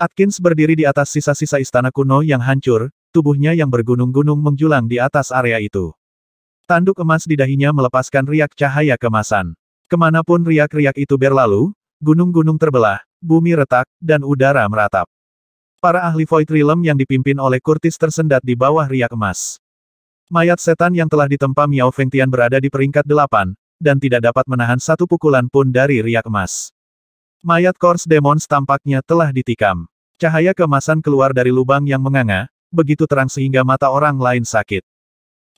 Atkins berdiri di atas sisa-sisa istana kuno yang hancur, tubuhnya yang bergunung-gunung menjulang di atas area itu. Tanduk emas di dahinya melepaskan riak cahaya kemasan. Kemanapun riak-riak itu berlalu, gunung-gunung terbelah, bumi retak, dan udara meratap. Para ahli Void Realm yang dipimpin oleh Curtis tersendat di bawah riak emas. Mayat setan yang telah ditempa Miao Fengtian berada di peringkat 8, dan tidak dapat menahan satu pukulan pun dari riak emas. Mayat Course Demons tampaknya telah ditikam. Cahaya keemasan keluar dari lubang yang menganga, begitu terang sehingga mata orang lain sakit.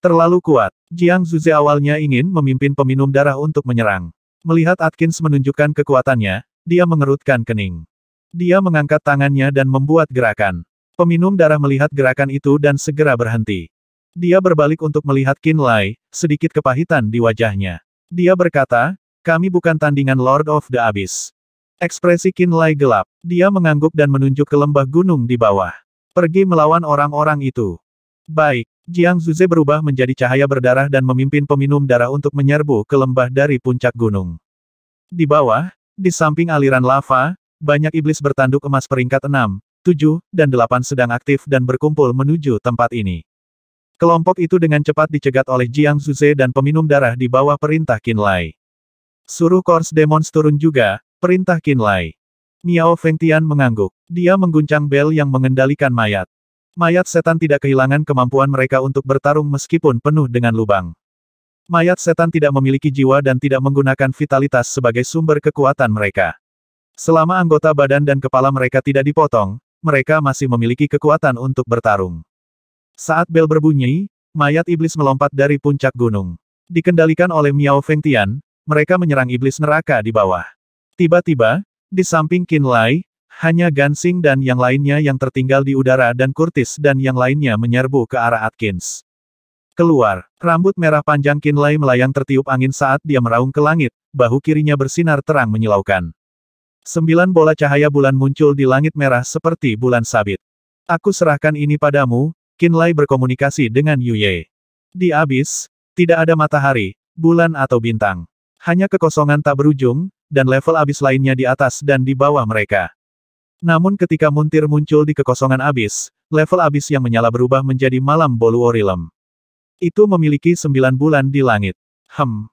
Terlalu kuat. Jiang Zuze awalnya ingin memimpin peminum darah untuk menyerang. Melihat Atkins menunjukkan kekuatannya, dia mengerutkan kening. Dia mengangkat tangannya dan membuat gerakan. Peminum darah melihat gerakan itu dan segera berhenti. Dia berbalik untuk melihat Qin Lai, sedikit kepahitan di wajahnya. Dia berkata, kami bukan tandingan Lord of the Abyss. Ekspresi Qin Lai gelap. Dia mengangguk dan menunjuk ke lembah gunung di bawah. Pergi melawan orang-orang itu. Baik. Jiang Zuze berubah menjadi cahaya berdarah dan memimpin peminum darah untuk menyerbu ke lembah dari puncak gunung. Di bawah, di samping aliran lava, banyak iblis bertanduk emas peringkat 6, 7, dan 8 sedang aktif dan berkumpul menuju tempat ini. Kelompok itu dengan cepat dicegat oleh Jiang Zuze dan peminum darah di bawah perintah Qin Lai. Suruh Course Demons turun juga, perintah Qin Lai. Miao Fengtian mengangguk. Dia mengguncang bel yang mengendalikan mayat. Mayat setan tidak kehilangan kemampuan mereka untuk bertarung meskipun penuh dengan lubang. Mayat setan tidak memiliki jiwa dan tidak menggunakan vitalitas sebagai sumber kekuatan mereka. Selama anggota badan dan kepala mereka tidak dipotong, mereka masih memiliki kekuatan untuk bertarung. Saat bel berbunyi, mayat iblis melompat dari puncak gunung. Dikendalikan oleh Miao Fengtian, mereka menyerang iblis neraka di bawah. Tiba-tiba, di samping Qin Lai, hanya Gansing dan yang lainnya yang tertinggal di udara dan Curtis dan yang lainnya menyerbu ke arah Atkins. Keluar, rambut merah panjang Qin Lai melayang tertiup angin saat dia meraung ke langit, bahu kirinya bersinar terang menyilaukan. 9 bola cahaya bulan muncul di langit merah seperti bulan sabit. Aku serahkan ini padamu, Qin Lai berkomunikasi dengan Yu Ye. Di Abyss, tidak ada matahari, bulan atau bintang. Hanya kekosongan tak berujung, dan level Abyss lainnya di atas dan di bawah mereka. Namun ketika muntir muncul di kekosongan Abyss, level Abyss yang menyala berubah menjadi malam bolu Orilem. Itu memiliki 9 bulan di langit.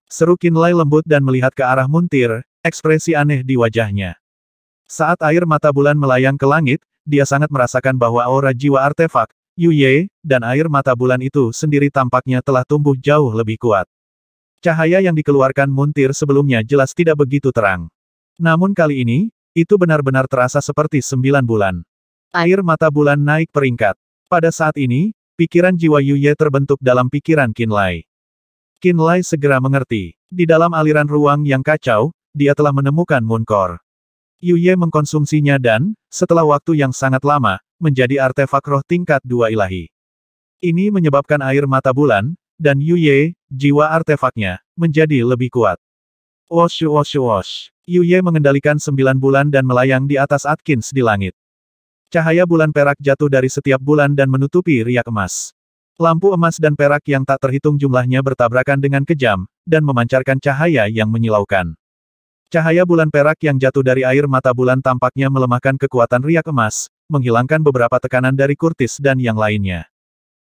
Seru Qin Lai lembut dan melihat ke arah muntir, ekspresi aneh di wajahnya. Saat air mata bulan melayang ke langit, dia sangat merasakan bahwa aura jiwa artefak, Yu Ye, dan air mata bulan itu sendiri tampaknya telah tumbuh jauh lebih kuat. Cahaya yang dikeluarkan muntir sebelumnya jelas tidak begitu terang. Namun kali ini, itu benar-benar terasa seperti 9 bulan. Air mata bulan naik peringkat. Pada saat ini, pikiran jiwa Yu Ye terbentuk dalam pikiran Qin Lai. Qin Lai segera mengerti. Di dalam aliran ruang yang kacau, dia telah menemukan Moon Core. Yu Ye mengkonsumsinya dan, setelah waktu yang sangat lama, menjadi artefak roh tingkat 2 ilahi. Ini menyebabkan air mata bulan, dan Yu Ye, jiwa artefaknya, menjadi lebih kuat. Wosh wosh wosh. Yu Ye mengendalikan 9 bulan dan melayang di atas Atkins di langit. Cahaya bulan perak jatuh dari setiap bulan dan menutupi riak emas. Lampu emas dan perak yang tak terhitung jumlahnya bertabrakan dengan kejam, dan memancarkan cahaya yang menyilaukan. Cahaya bulan perak yang jatuh dari air mata bulan tampaknya melemahkan kekuatan riak emas, menghilangkan beberapa tekanan dari Curtis dan yang lainnya.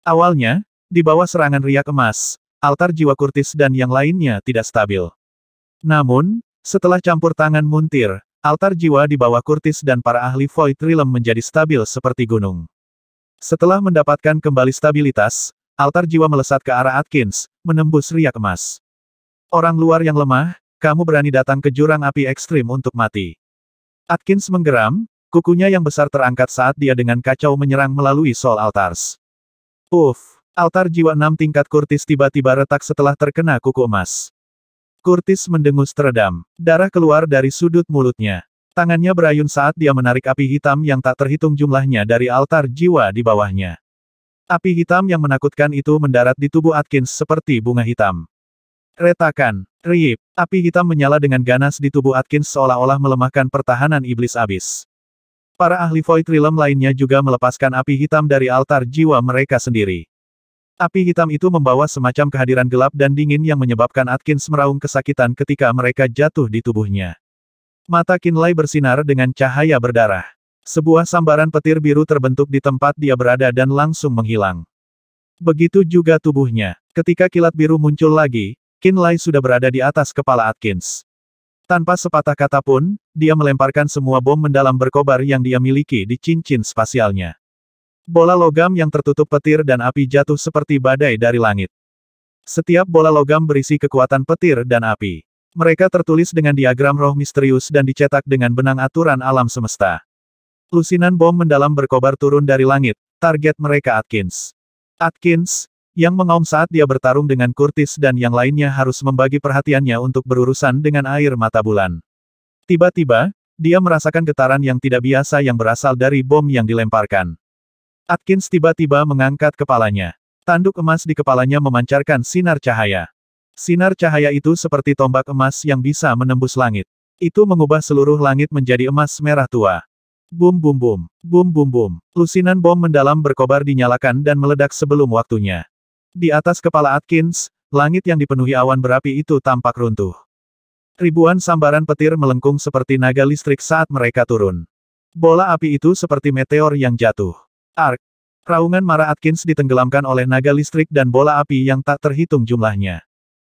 Awalnya, di bawah serangan riak emas, altar jiwa Curtis dan yang lainnya tidak stabil. Namun, setelah campur tangan muntir, altar jiwa di bawah Curtis dan para ahli Void Realm menjadi stabil seperti gunung. Setelah mendapatkan kembali stabilitas, altar jiwa melesat ke arah Atkins, menembus riak emas. Orang luar yang lemah, kamu berani datang ke jurang api ekstrim untuk mati. Atkins menggeram, kukunya yang besar terangkat saat dia dengan kacau menyerang melalui Soul Altars. Altar jiwa 6 tingkat Curtis tiba-tiba retak setelah terkena kuku emas. Curtis mendengus teredam. Darah keluar dari sudut mulutnya. Tangannya berayun saat dia menarik api hitam yang tak terhitung jumlahnya dari altar jiwa di bawahnya. Api hitam yang menakutkan itu mendarat di tubuh Atkins seperti bunga hitam. Retakan. Riip. Api hitam menyala dengan ganas di tubuh Atkins seolah-olah melemahkan pertahanan iblis abis. Para ahli Void Realm lainnya juga melepaskan api hitam dari altar jiwa mereka sendiri. Api hitam itu membawa semacam kehadiran gelap dan dingin yang menyebabkan Atkins meraung kesakitan ketika mereka jatuh di tubuhnya. Mata Qin Lai bersinar dengan cahaya berdarah. Sebuah sambaran petir biru terbentuk di tempat dia berada dan langsung menghilang. Begitu juga tubuhnya. Ketika kilat biru muncul lagi, Qin Lai sudah berada di atas kepala Atkins. Tanpa sepatah kata pun, dia melemparkan semua bom mendalam berkobar yang dia miliki di cincin spasialnya. Bola logam yang tertutup petir dan api jatuh seperti badai dari langit. Setiap bola logam berisi kekuatan petir dan api. Mereka tertulis dengan diagram roh misterius dan dicetak dengan benang aturan alam semesta. Lusinan bom mendalam berkobar turun dari langit, target mereka Atkins. Atkins, yang mengaum saat dia bertarung dengan Curtis dan yang lainnya harus membagi perhatiannya untuk berurusan dengan air mata bulan. Tiba-tiba, dia merasakan getaran yang tidak biasa yang berasal dari bom yang dilemparkan. Atkins tiba-tiba mengangkat kepalanya. Tanduk emas di kepalanya memancarkan sinar cahaya. Sinar cahaya itu seperti tombak emas yang bisa menembus langit. Itu mengubah seluruh langit menjadi emas merah tua. Bum bum bum, bum bum bum. Lusinan bom mendalam berkobar dinyalakan dan meledak sebelum waktunya. Di atas kepala Atkins, langit yang dipenuhi awan berapi itu tampak runtuh. Ribuan sambaran petir melengkung seperti naga listrik saat mereka turun. Bola api itu seperti meteor yang jatuh. Ark. Raungan marah Atkins ditenggelamkan oleh naga listrik dan bola api yang tak terhitung jumlahnya.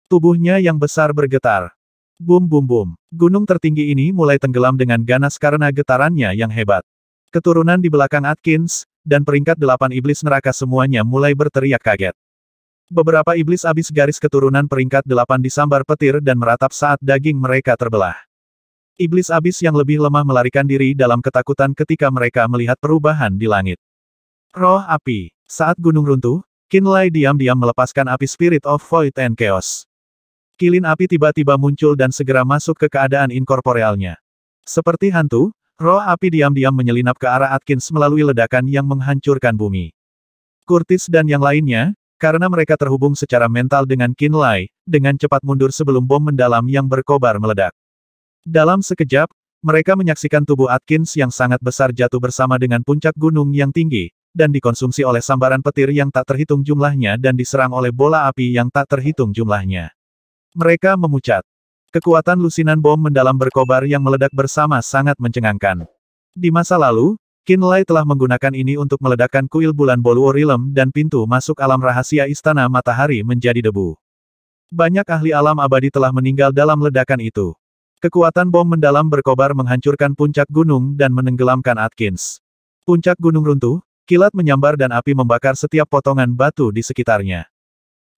Tubuhnya yang besar bergetar. Bum bum bum. Gunung tertinggi ini mulai tenggelam dengan ganas karena getarannya yang hebat. Keturunan di belakang Atkins, dan peringkat 8 iblis neraka semuanya mulai berteriak kaget. Beberapa iblis abis garis keturunan peringkat 8 disambar petir dan meratap saat daging mereka terbelah. Iblis abis yang lebih lemah melarikan diri dalam ketakutan ketika mereka melihat perubahan di langit. Roh api. Saat gunung runtuh, Qin Lai diam-diam melepaskan api Spirit of Void and Chaos. Kilin api tiba-tiba muncul dan segera masuk ke keadaan inkorporealnya. Seperti hantu, roh api diam-diam menyelinap ke arah Atkins melalui ledakan yang menghancurkan bumi. Curtis dan yang lainnya, karena mereka terhubung secara mental dengan Qin Lai, dengan cepat mundur sebelum bom mendalam yang berkobar meledak. Dalam sekejap, mereka menyaksikan tubuh Atkins yang sangat besar jatuh bersama dengan puncak gunung yang tinggi, dan dikonsumsi oleh sambaran petir yang tak terhitung jumlahnya dan diserang oleh bola api yang tak terhitung jumlahnya. Mereka memucat. Kekuatan lusinan bom mendalam berkobar yang meledak bersama sangat mencengangkan. Di masa lalu, Qin Lai telah menggunakan ini untuk meledakkan kuil bulan Boluorilem dan pintu masuk alam rahasia Istana Matahari menjadi debu. Banyak ahli alam abadi telah meninggal dalam ledakan itu. Kekuatan bom mendalam berkobar menghancurkan puncak gunung dan menenggelamkan Atkins. Puncak gunung runtuh, kilat menyambar dan api membakar setiap potongan batu di sekitarnya.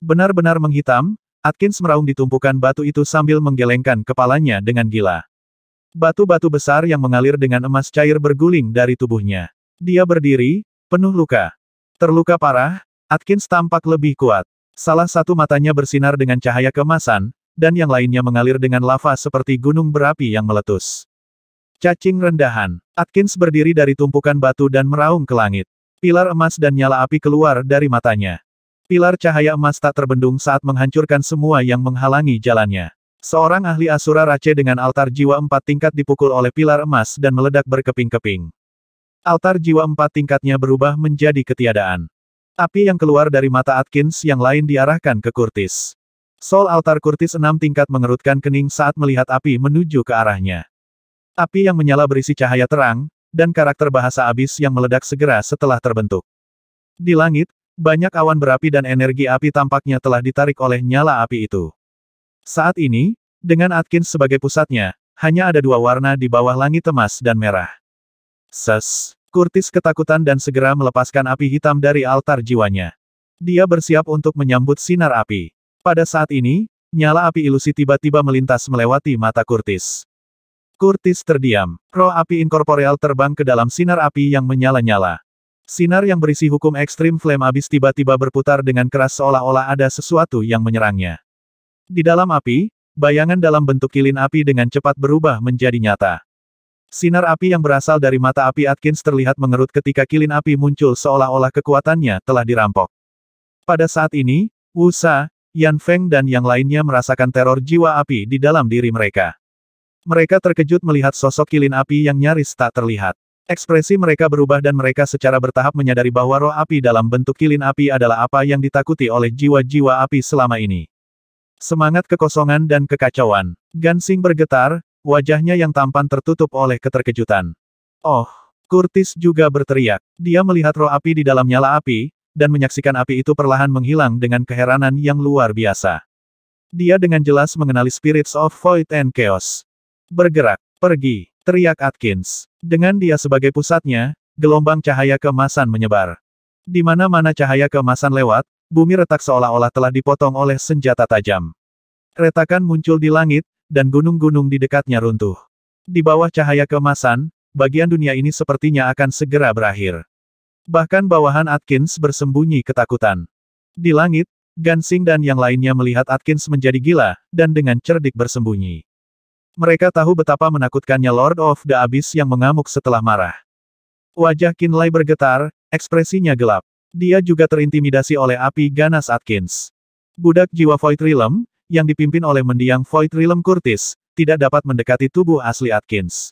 Benar-benar menghitam, Atkins meraung di tumpukan batu itu sambil menggelengkan kepalanya dengan gila. Batu-batu besar yang mengalir dengan emas cair berguling dari tubuhnya. Dia berdiri, penuh luka. Terluka parah, Atkins tampak lebih kuat. Salah satu matanya bersinar dengan cahaya keemasan, dan yang lainnya mengalir dengan lava seperti gunung berapi yang meletus. Cacing rendahan. Atkins berdiri dari tumpukan batu dan meraung ke langit. Pilar emas dan nyala api keluar dari matanya. Pilar cahaya emas tak terbendung saat menghancurkan semua yang menghalangi jalannya. Seorang ahli Asura Rache dengan altar jiwa 4 tingkat dipukul oleh pilar emas dan meledak berkeping-keping. Altar jiwa 4 tingkatnya berubah menjadi ketiadaan. Api yang keluar dari mata Atkins yang lain diarahkan ke Curtis. Soul altar Curtis 6 tingkat mengerutkan kening saat melihat api menuju ke arahnya. Api yang menyala berisi cahaya terang, dan karakter bahasa abis yang meledak segera setelah terbentuk. Di langit, banyak awan berapi dan energi api tampaknya telah ditarik oleh nyala api itu. Saat ini, dengan Atkins sebagai pusatnya, hanya ada 2 warna di bawah langit emas dan merah. Ses! Curtis ketakutan dan segera melepaskan api hitam dari altar jiwanya. Dia bersiap untuk menyambut sinar api. Pada saat ini, nyala api ilusi tiba-tiba melintas melewati mata Curtis. Curtis terdiam. Roh api inkorporeal terbang ke dalam sinar api yang menyala-nyala. Sinar yang berisi hukum ekstrim flame abyss tiba-tiba berputar dengan keras seolah-olah ada sesuatu yang menyerangnya. Di dalam api, bayangan dalam bentuk kilin api dengan cepat berubah menjadi nyata. Sinar api yang berasal dari mata api Atkins terlihat mengerut ketika kilin api muncul seolah-olah kekuatannya telah dirampok. Pada saat ini, Wu Sha, Yan Feng dan yang lainnya merasakan teror jiwa api di dalam diri mereka. Mereka terkejut melihat sosok kilin api yang nyaris tak terlihat. Ekspresi mereka berubah dan mereka secara bertahap menyadari bahwa roh api dalam bentuk kilin api adalah apa yang ditakuti oleh jiwa-jiwa api selama ini. Semangat kekosongan dan kekacauan. Gansing bergetar, wajahnya yang tampan tertutup oleh keterkejutan. Oh, Curtis juga berteriak. Dia melihat roh api di dalam nyala api, dan menyaksikan api itu perlahan menghilang dengan keheranan yang luar biasa. Dia dengan jelas mengenali Spirits of Void and Chaos. Bergerak, pergi, teriak Atkins. Dengan dia sebagai pusatnya, gelombang cahaya keemasan menyebar. Di mana-mana cahaya keemasan lewat, bumi retak seolah-olah telah dipotong oleh senjata tajam. Retakan muncul di langit, dan gunung-gunung di dekatnya runtuh. Di bawah cahaya keemasan, bagian dunia ini sepertinya akan segera berakhir. Bahkan bawahan Atkins bersembunyi ketakutan. Di langit, Gansing dan yang lainnya melihat Atkins menjadi gila, dan dengan cerdik bersembunyi. Mereka tahu betapa menakutkannya Lord of the Abyss yang mengamuk setelah marah. Wajah Qinlai bergetar, ekspresinya gelap. Dia juga terintimidasi oleh api ganas Atkins. Budak jiwa Void Realm, yang dipimpin oleh mendiang Void Realm Curtis, tidak dapat mendekati tubuh asli Atkins.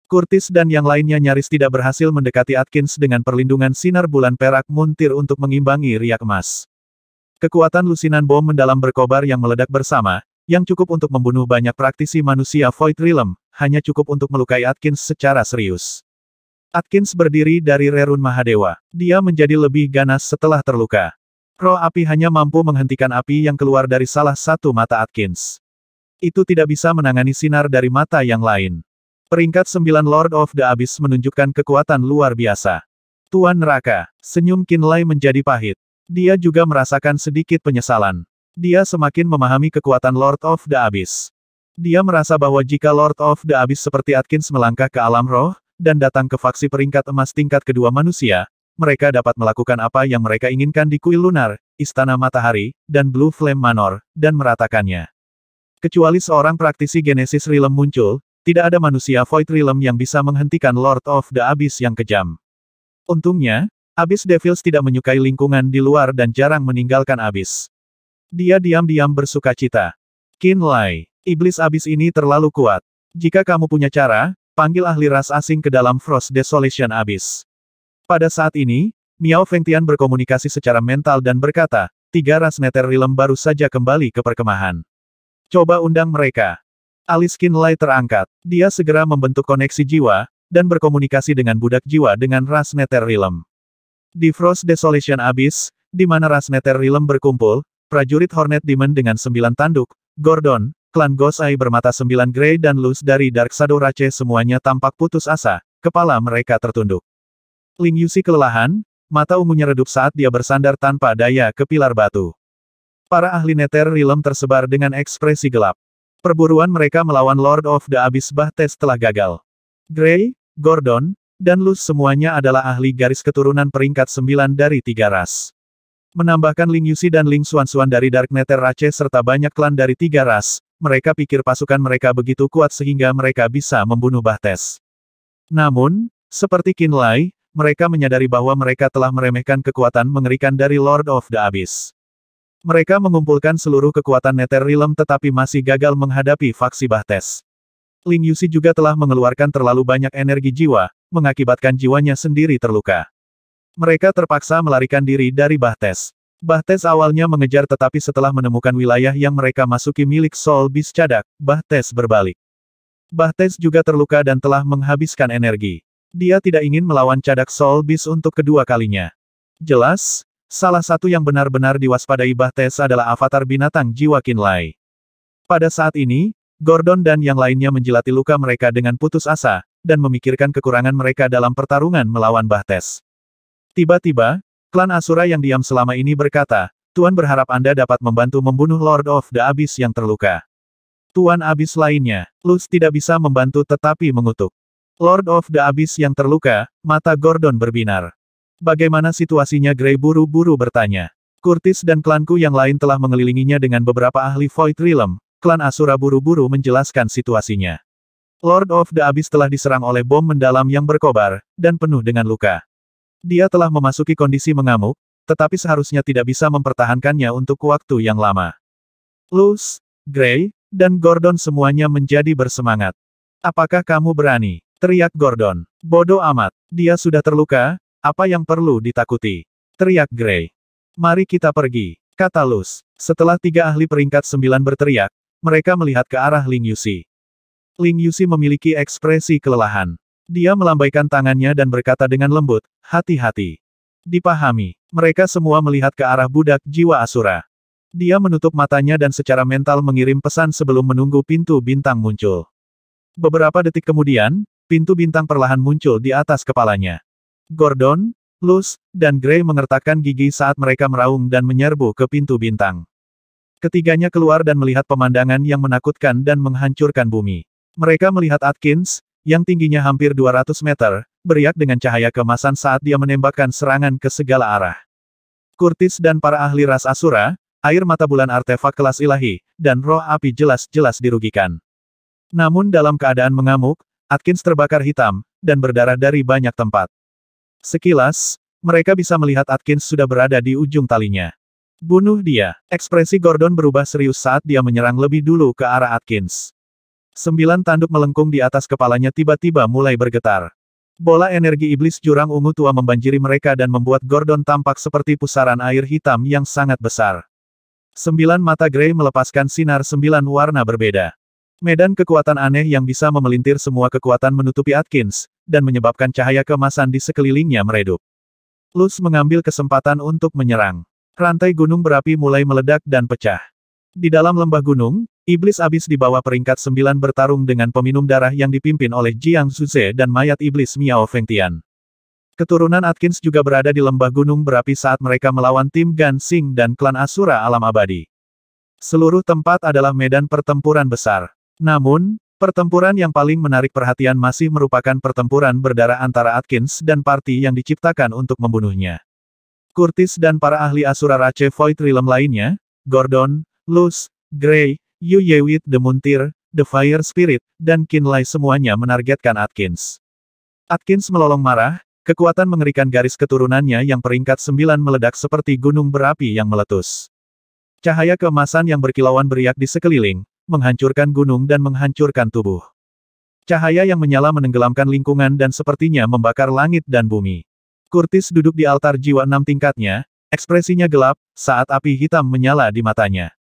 Curtis dan yang lainnya nyaris tidak berhasil mendekati Atkins dengan perlindungan sinar bulan perak muntir untuk mengimbangi riak emas. Kekuatan lusinan bom mendalam berkobar yang meledak bersama, yang cukup untuk membunuh banyak praktisi manusia Void Realm, hanya cukup untuk melukai Atkins secara serius. Atkins berdiri dari Rerun Mahadewa. Dia menjadi lebih ganas setelah terluka. Roh api hanya mampu menghentikan api yang keluar dari salah satu mata Atkins. Itu tidak bisa menangani sinar dari mata yang lain. Peringkat 9 Lord of the Abyss menunjukkan kekuatan luar biasa. Tuan Neraka, senyum Qinlai menjadi pahit. Dia juga merasakan sedikit penyesalan. Dia semakin memahami kekuatan Lord of the Abyss. Dia merasa bahwa jika Lord of the Abyss seperti Atkins melangkah ke alam roh, dan datang ke faksi peringkat emas tingkat kedua manusia, mereka dapat melakukan apa yang mereka inginkan di Kuil Lunar, Istana Matahari, dan Blue Flame Manor, dan meratakannya. Kecuali seorang praktisi Genesis Realm muncul, tidak ada manusia Void Realm yang bisa menghentikan Lord of the Abyss yang kejam. Untungnya, Abyss Devils tidak menyukai lingkungan di luar dan jarang meninggalkan Abyss. Dia diam-diam bersukacita. Qinlai, iblis Abyss ini terlalu kuat. Jika kamu punya cara, panggil ahli ras asing ke dalam Frost Desolation Abyss. Pada saat ini, Miao Fengtian berkomunikasi secara mental dan berkata, 3 ras Nether Realm baru saja kembali ke perkemahan. Coba undang mereka. Alis Qinlai terangkat. Dia segera membentuk koneksi jiwa, dan berkomunikasi dengan budak jiwa dengan ras Nether Realm. Di Frost Desolation Abyss, di mana ras Nether Realm berkumpul, prajurit Hornet Demon dengan 9 tanduk, Gordon, klan Gosai bermata 9 Grey dan Luz dari Dark Shadow Rache semuanya tampak putus asa, kepala mereka tertunduk. Ling Yuxi kelelahan, mata ungunya redup saat dia bersandar tanpa daya ke pilar batu. Para ahli Nether Realm tersebar dengan ekspresi gelap. Perburuan mereka melawan Lord of the Abyss Bahtes telah gagal. Grey, Gordon, dan Luz semuanya adalah ahli garis keturunan peringkat 9 dari 3 ras. Menambahkan Ling Yuxi dan Ling Xuanxuan dari Dark Nether Rache serta banyak klan dari 3 ras, mereka pikir pasukan mereka begitu kuat sehingga mereka bisa membunuh Bahtes. Namun, seperti Qinlai, mereka menyadari bahwa mereka telah meremehkan kekuatan mengerikan dari Lord of the Abyss. Mereka mengumpulkan seluruh kekuatan Nether Realm tetapi masih gagal menghadapi faksi Bahtes. Ling Yuxi juga telah mengeluarkan terlalu banyak energi jiwa, mengakibatkan jiwanya sendiri terluka. Mereka terpaksa melarikan diri dari Bahtes. Bahtes awalnya mengejar tetapi setelah menemukan wilayah yang mereka masuki milik Soul Beast Cadak, Bahtes berbalik. Bahtes juga terluka dan telah menghabiskan energi. Dia tidak ingin melawan Cadak Soul Beast untuk kedua kalinya. Jelas, salah satu yang benar-benar diwaspadai Bahtes adalah avatar binatang jiwa Qinlai. Pada saat ini, Gordon dan yang lainnya menjilati luka mereka dengan putus asa, dan memikirkan kekurangan mereka dalam pertarungan melawan Bahtes. Tiba-tiba, klan Asura yang diam selama ini berkata, Tuan berharap Anda dapat membantu membunuh Lord of the Abyss yang terluka. Tuan Abyss lainnya, Luz tidak bisa membantu tetapi mengutuk. Lord of the Abyss yang terluka, mata Gordon berbinar. Bagaimana situasinya? Grey buru-buru bertanya. Curtis dan klanku yang lain telah mengelilinginya dengan beberapa ahli Void Realm. Klan Asura buru-buru menjelaskan situasinya. Lord of the Abyss telah diserang oleh bom mendalam yang berkobar, dan penuh dengan luka. Dia telah memasuki kondisi mengamuk, tetapi seharusnya tidak bisa mempertahankannya untuk waktu yang lama. Luz, Grey, dan Gordon semuanya menjadi bersemangat. Apakah kamu berani? Teriak Gordon. Bodoh amat, dia sudah terluka. Apa yang perlu ditakuti? Teriak Grey. Mari kita pergi, kata Luz. Setelah 3 ahli peringkat 9 berteriak, mereka melihat ke arah Ling Yuxi. Ling Yuxi memiliki ekspresi kelelahan. Dia melambaikan tangannya dan berkata dengan lembut, hati-hati. Dipahami. Mereka semua melihat ke arah budak jiwa Asura. Dia menutup matanya dan secara mental mengirim pesan sebelum menunggu pintu bintang muncul. Beberapa detik kemudian, pintu bintang perlahan muncul di atas kepalanya. Gordon, Luz, dan Gray mengertakkan gigi saat mereka meraung dan menyerbu ke pintu bintang. Ketiganya keluar dan melihat pemandangan yang menakutkan dan menghancurkan bumi. Mereka melihat Atkins, yang tingginya hampir 200 meter, beriak dengan cahaya keemasan saat dia menembakkan serangan ke segala arah. Curtis dan para ahli ras Asura, air mata bulan artefak kelas ilahi, dan roh api jelas-jelas dirugikan. Namun dalam keadaan mengamuk, Atkins terbakar hitam, dan berdarah dari banyak tempat. Sekilas, mereka bisa melihat Atkins sudah berada di ujung talinya. Bunuh dia. Ekspresi Gordon berubah serius saat dia menyerang lebih dulu ke arah Atkins. 9 tanduk melengkung di atas kepalanya tiba-tiba mulai bergetar. Bola energi iblis jurang ungu tua membanjiri mereka dan membuat Gordon tampak seperti pusaran air hitam yang sangat besar. 9 mata Gray melepaskan sinar 9 warna berbeda. Medan kekuatan aneh yang bisa memelintir semua kekuatan menutupi Atkins, dan menyebabkan cahaya keemasan di sekelilingnya meredup. Luz mengambil kesempatan untuk menyerang. Rantai gunung berapi mulai meledak dan pecah. Di dalam lembah gunung, iblis abis di bawah peringkat 9 bertarung dengan peminum darah yang dipimpin oleh Jiang Zuze dan mayat iblis Miao Fengtian. Keturunan Atkins juga berada di lembah gunung berapi saat mereka melawan tim Gan Xing dan klan Asura alam abadi. Seluruh tempat adalah medan pertempuran besar. Namun, pertempuran yang paling menarik perhatian masih merupakan pertempuran berdarah antara Atkins dan parti yang diciptakan untuk membunuhnya. Curtis dan para ahli Asura Rache Void Realm lainnya, Gordon, Luz, Gray, Yu Yewit the Muntir, The Fire Spirit, dan Qinlai semuanya menargetkan Atkins. Atkins melolong marah, kekuatan mengerikan garis keturunannya yang peringkat 9 meledak seperti gunung berapi yang meletus. Cahaya keemasan yang berkilauan beriak di sekeliling, menghancurkan gunung dan menghancurkan tubuh. Cahaya yang menyala menenggelamkan lingkungan dan sepertinya membakar langit dan bumi. Curtis duduk di altar jiwa 6 tingkatnya, ekspresinya gelap, saat api hitam menyala di matanya.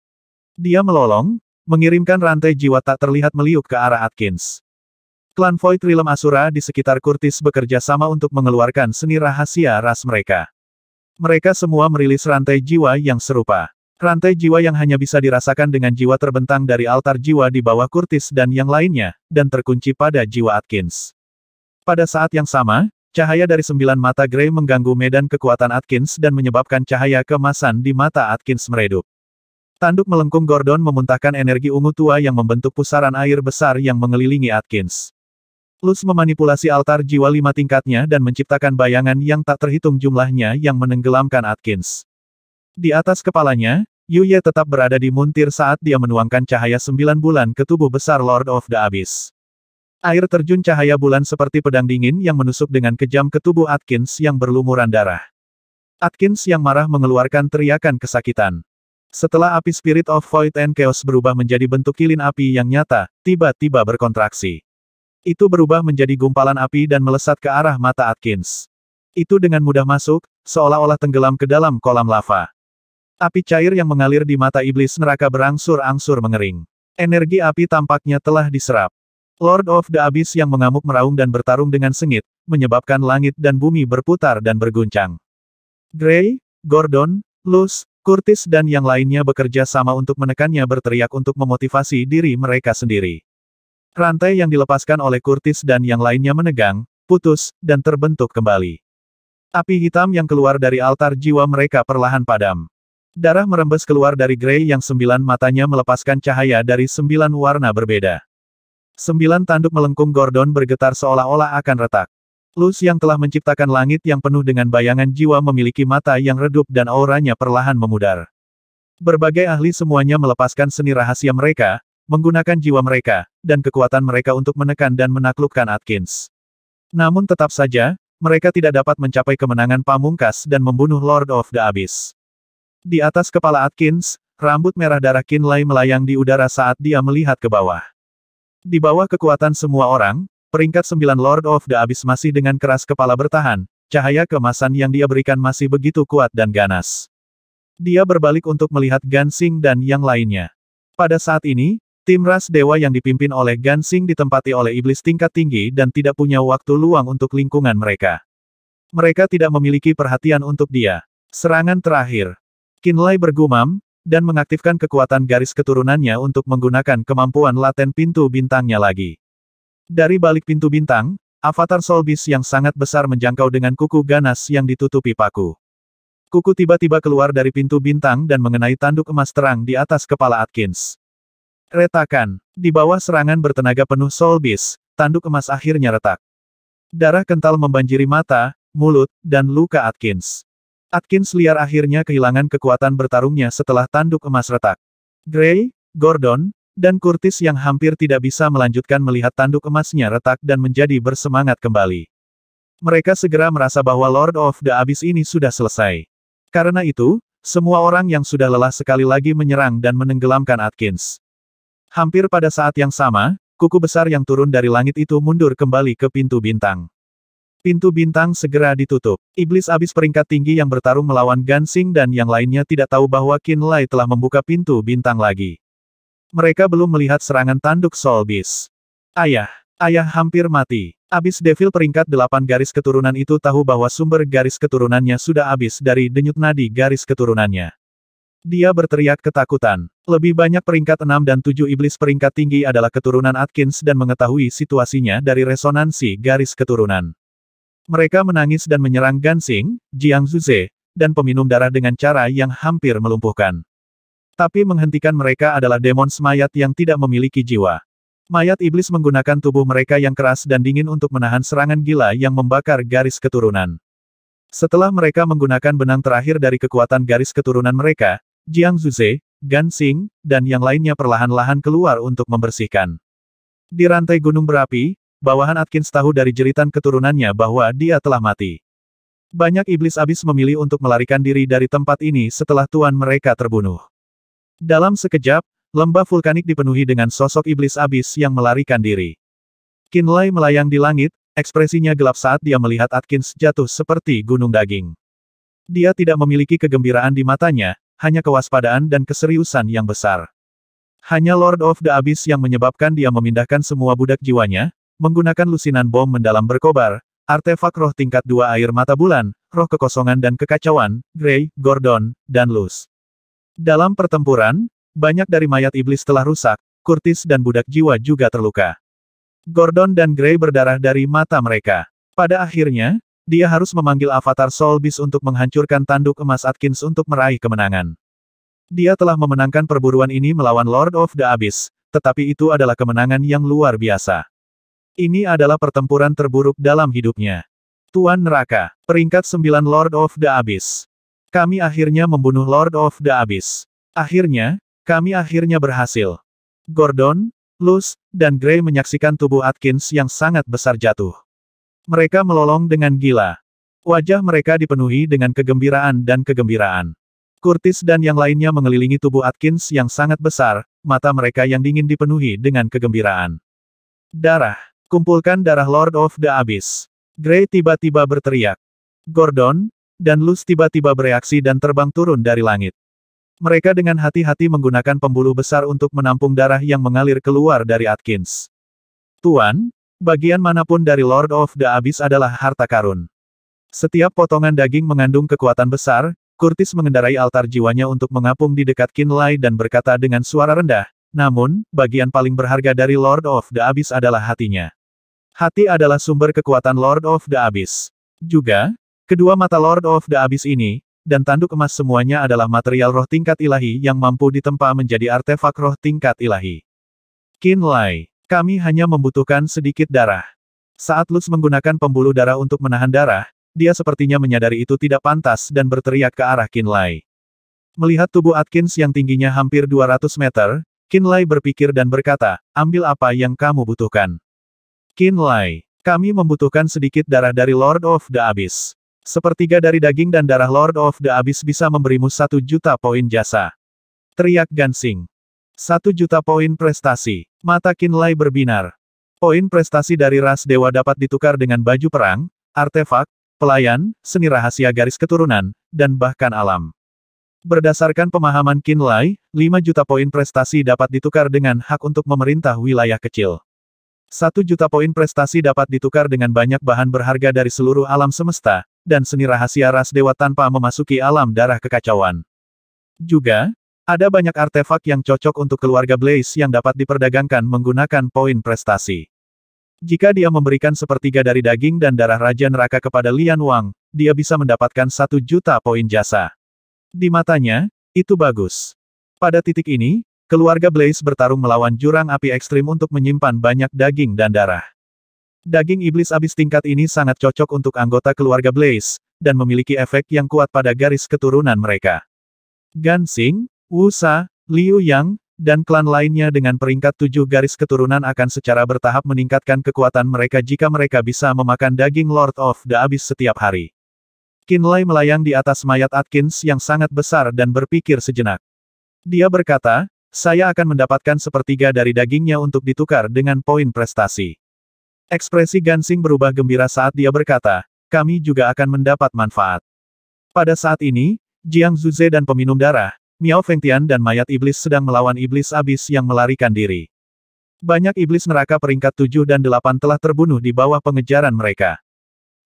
Dia melolong, mengirimkan rantai jiwa tak terlihat meliuk ke arah Atkins. Klan Void Realm Asura di sekitar Curtis bekerja sama untuk mengeluarkan seni rahasia ras mereka. Mereka semua merilis rantai jiwa yang serupa. Rantai jiwa yang hanya bisa dirasakan dengan jiwa terbentang dari altar jiwa di bawah Curtis dan yang lainnya, dan terkunci pada jiwa Atkins. Pada saat yang sama, cahaya dari 9 mata Gray mengganggu medan kekuatan Atkins dan menyebabkan cahaya keemasan di mata Atkins meredup. Tanduk melengkung Gordon memuntahkan energi ungu tua yang membentuk pusaran air besar yang mengelilingi Atkins. Luz memanipulasi altar jiwa 5 tingkatnya dan menciptakan bayangan yang tak terhitung jumlahnya yang menenggelamkan Atkins. Di atas kepalanya, Yu Ye tetap berada di muntir saat dia menuangkan cahaya 9 bulan ke tubuh besar Lord of the Abyss. Air terjun cahaya bulan seperti pedang dingin yang menusuk dengan kejam ke tubuh Atkins yang berlumuran darah. Atkins yang marah mengeluarkan teriakan kesakitan. Setelah api Spirit of Void and Chaos berubah menjadi bentuk kilin api yang nyata, tiba-tiba berkontraksi. Itu berubah menjadi gumpalan api dan melesat ke arah mata Atkins. Itu dengan mudah masuk, seolah-olah tenggelam ke dalam kolam lava. Api cair yang mengalir di mata iblis neraka berangsur-angsur mengering. Energi api tampaknya telah diserap. Lord of the Abyss yang mengamuk meraung dan bertarung dengan sengit, menyebabkan langit dan bumi berputar dan berguncang. Gray, Gordon, Luz, Curtis dan yang lainnya bekerja sama untuk menekannya berteriak untuk memotivasi diri mereka sendiri. Rantai yang dilepaskan oleh Curtis dan yang lainnya menegang, putus, dan terbentuk kembali. Api hitam yang keluar dari altar jiwa mereka perlahan padam. Darah merembes keluar dari Gray yang 9 matanya melepaskan cahaya dari 9 warna berbeda. 9 tanduk melengkung Gordon bergetar seolah-olah akan retak. Luz yang telah menciptakan langit yang penuh dengan bayangan jiwa memiliki mata yang redup dan auranya perlahan memudar. Berbagai ahli semuanya melepaskan seni rahasia mereka, menggunakan jiwa mereka, dan kekuatan mereka untuk menekan dan menaklukkan Atkins. Namun tetap saja, mereka tidak dapat mencapai kemenangan pamungkas dan membunuh Lord of the Abyss. Di atas kepala Atkins, rambut merah darah Qinlai melayang di udara saat dia melihat ke bawah. Di bawah kekuatan semua orang, peringkat 9 Lord of the Abyss masih dengan keras kepala bertahan, cahaya keemasan yang dia berikan masih begitu kuat dan ganas. Dia berbalik untuk melihat Gan Xing dan yang lainnya. Pada saat ini, Tim ras dewa yang dipimpin oleh Gansing ditempati oleh iblis tingkat tinggi dan tidak punya waktu luang untuk lingkungan mereka. Mereka tidak memiliki perhatian untuk dia. Serangan terakhir. Qinlai bergumam, dan mengaktifkan kekuatan garis keturunannya untuk menggunakan kemampuan laten pintu bintangnya lagi. Dari balik pintu bintang, avatar Soul Beast yang sangat besar menjangkau dengan kuku ganas yang ditutupi paku. Kuku tiba-tiba keluar dari pintu bintang dan mengenai tanduk emas terang di atas kepala Atkins. Retakan. Di bawah serangan bertenaga penuh Soul Beast, tanduk emas akhirnya retak. Darah kental membanjiri mata, mulut, dan luka Atkins. Atkins liar akhirnya kehilangan kekuatan bertarungnya setelah tanduk emas retak. Gray, Gordon, dan Curtis yang hampir tidak bisa melanjutkan melihat tanduk emasnya retak dan menjadi bersemangat kembali. Mereka segera merasa bahwa Lord of the Abyss ini sudah selesai. Karena itu, semua orang yang sudah lelah sekali lagi menyerang dan menenggelamkan Atkins. Hampir pada saat yang sama, kuku besar yang turun dari langit itu mundur kembali ke pintu bintang. Pintu bintang segera ditutup. Iblis abis peringkat tinggi yang bertarung melawan Gansing dan yang lainnya tidak tahu bahwa Qinlai telah membuka pintu bintang lagi. Mereka belum melihat serangan tanduk Soul Beast. Ayah hampir mati. Abis Devil peringkat 8 garis keturunan itu tahu bahwa sumber garis keturunannya sudah habis dari denyut nadi garis keturunannya. Dia berteriak ketakutan. Lebih banyak peringkat 6 dan 7 iblis peringkat tinggi adalah keturunan Atkins dan mengetahui situasinya dari resonansi garis keturunan. Mereka menangis dan menyerang Gansing, Jiang Zuze, dan peminum darah dengan cara yang hampir melumpuhkan. Tapi menghentikan mereka adalah demon mayat yang tidak memiliki jiwa. Mayat iblis menggunakan tubuh mereka yang keras dan dingin untuk menahan serangan gila yang membakar garis keturunan. Setelah mereka menggunakan benang terakhir dari kekuatan garis keturunan mereka, Jiang Zuze, Gansing, dan yang lainnya perlahan-lahan keluar untuk membersihkan. Di rantai gunung berapi, bawahan Atkins tahu dari jeritan keturunannya bahwa dia telah mati. Banyak iblis abis memilih untuk melarikan diri dari tempat ini setelah tuan mereka terbunuh. Dalam sekejap, lembah vulkanik dipenuhi dengan sosok iblis abis yang melarikan diri. Qinlai melayang di langit, ekspresinya gelap saat dia melihat Atkins jatuh seperti gunung daging. Dia tidak memiliki kegembiraan di matanya, hanya kewaspadaan dan keseriusan yang besar. Hanya Lord of the Abyss yang menyebabkan dia memindahkan semua budak jiwanya, menggunakan lusinan bom mendalam berkobar, artefak roh tingkat 2 air mata bulan, roh kekosongan dan kekacauan, Gray, Gordon, dan Luz. Dalam pertempuran, banyak dari mayat iblis telah rusak, Curtis dan budak jiwa juga terluka. Gordon dan Gray berdarah dari mata mereka. Pada akhirnya, dia harus memanggil avatar Soul Beast untuk menghancurkan tanduk emas Atkins untuk meraih kemenangan. Dia telah memenangkan perburuan ini melawan Lord of the Abyss, tetapi itu adalah kemenangan yang luar biasa. Ini adalah pertempuran terburuk dalam hidupnya. Tuan Neraka, peringkat 9 Lord of the Abyss. Kami akhirnya membunuh Lord of the Abyss. Kami akhirnya berhasil. Gordon, Luz, dan Gray menyaksikan tubuh Atkins yang sangat besar jatuh. Mereka melolong dengan gila. Wajah mereka dipenuhi dengan kegembiraan dan kegembiraan. Curtis dan yang lainnya mengelilingi tubuh Atkins yang sangat besar, mata mereka yang dingin dipenuhi dengan kegembiraan. Darah. Kumpulkan darah Lord of the Abyss. Gray tiba-tiba berteriak. Gordon dan Luz tiba-tiba bereaksi dan terbang turun dari langit. Mereka dengan hati-hati menggunakan pembuluh besar untuk menampung darah yang mengalir keluar dari Atkins. Tuan, bagian manapun dari Lord of the Abyss adalah harta karun. Setiap potongan daging mengandung kekuatan besar. Curtis mengendarai altar jiwanya untuk mengapung di dekat Qinlai dan berkata dengan suara rendah, namun, bagian paling berharga dari Lord of the Abyss adalah hatinya. Hati adalah sumber kekuatan Lord of the Abyss. Juga, kedua mata Lord of the Abyss ini, dan tanduk emas semuanya adalah material roh tingkat ilahi yang mampu ditempa menjadi artefak roh tingkat ilahi. Qinlai, kami hanya membutuhkan sedikit darah. Saat Luz menggunakan pembuluh darah untuk menahan darah, dia sepertinya menyadari itu tidak pantas dan berteriak ke arah Qinlai. Melihat tubuh Atkins yang tingginya hampir 200 meter, Qinlai berpikir dan berkata, ambil apa yang kamu butuhkan. Qinlai, kami membutuhkan sedikit darah dari Lord of the Abyss. Sepertiga dari daging dan darah Lord of the Abyss bisa memberimu 1 juta poin jasa. Teriak Gansing. 1 juta poin prestasi. Mata Qinlai berbinar. Poin prestasi dari ras dewa dapat ditukar dengan baju perang, artefak, pelayan, seni rahasia garis keturunan, dan bahkan alam. Berdasarkan pemahaman Qin Lai, 5 juta poin prestasi dapat ditukar dengan hak untuk memerintah wilayah kecil. 1 juta poin prestasi dapat ditukar dengan banyak bahan berharga dari seluruh alam semesta, dan seni rahasia ras dewa tanpa memasuki alam darah kekacauan. Juga, ada banyak artefak yang cocok untuk keluarga Blaze yang dapat diperdagangkan menggunakan poin prestasi. Jika dia memberikan sepertiga dari daging dan darah Raja Neraka kepada Lian Wang, dia bisa mendapatkan 1 juta poin jasa. Di matanya, itu bagus. Pada titik ini, keluarga Blaze bertarung melawan jurang api ekstrim untuk menyimpan banyak daging dan darah. Daging iblis abis tingkat ini sangat cocok untuk anggota keluarga Blaze, dan memiliki efek yang kuat pada garis keturunan mereka. Gan Xing, Wu Sa, Liu Yang, dan klan lainnya dengan peringkat 7 garis keturunan akan secara bertahap meningkatkan kekuatan mereka jika mereka bisa memakan daging Lord of the Abyss setiap hari. Qin Lai melayang di atas mayat Atkins yang sangat besar dan berpikir sejenak. Dia berkata, saya akan mendapatkan sepertiga dari dagingnya untuk ditukar dengan poin prestasi. Ekspresi Gan Xing berubah gembira saat dia berkata, kami juga akan mendapat manfaat. Pada saat ini, Jiang Zuze dan peminum darah, Miao Fengtian dan mayat iblis sedang melawan iblis abis yang melarikan diri. Banyak iblis neraka peringkat 7 dan 8 telah terbunuh di bawah pengejaran mereka.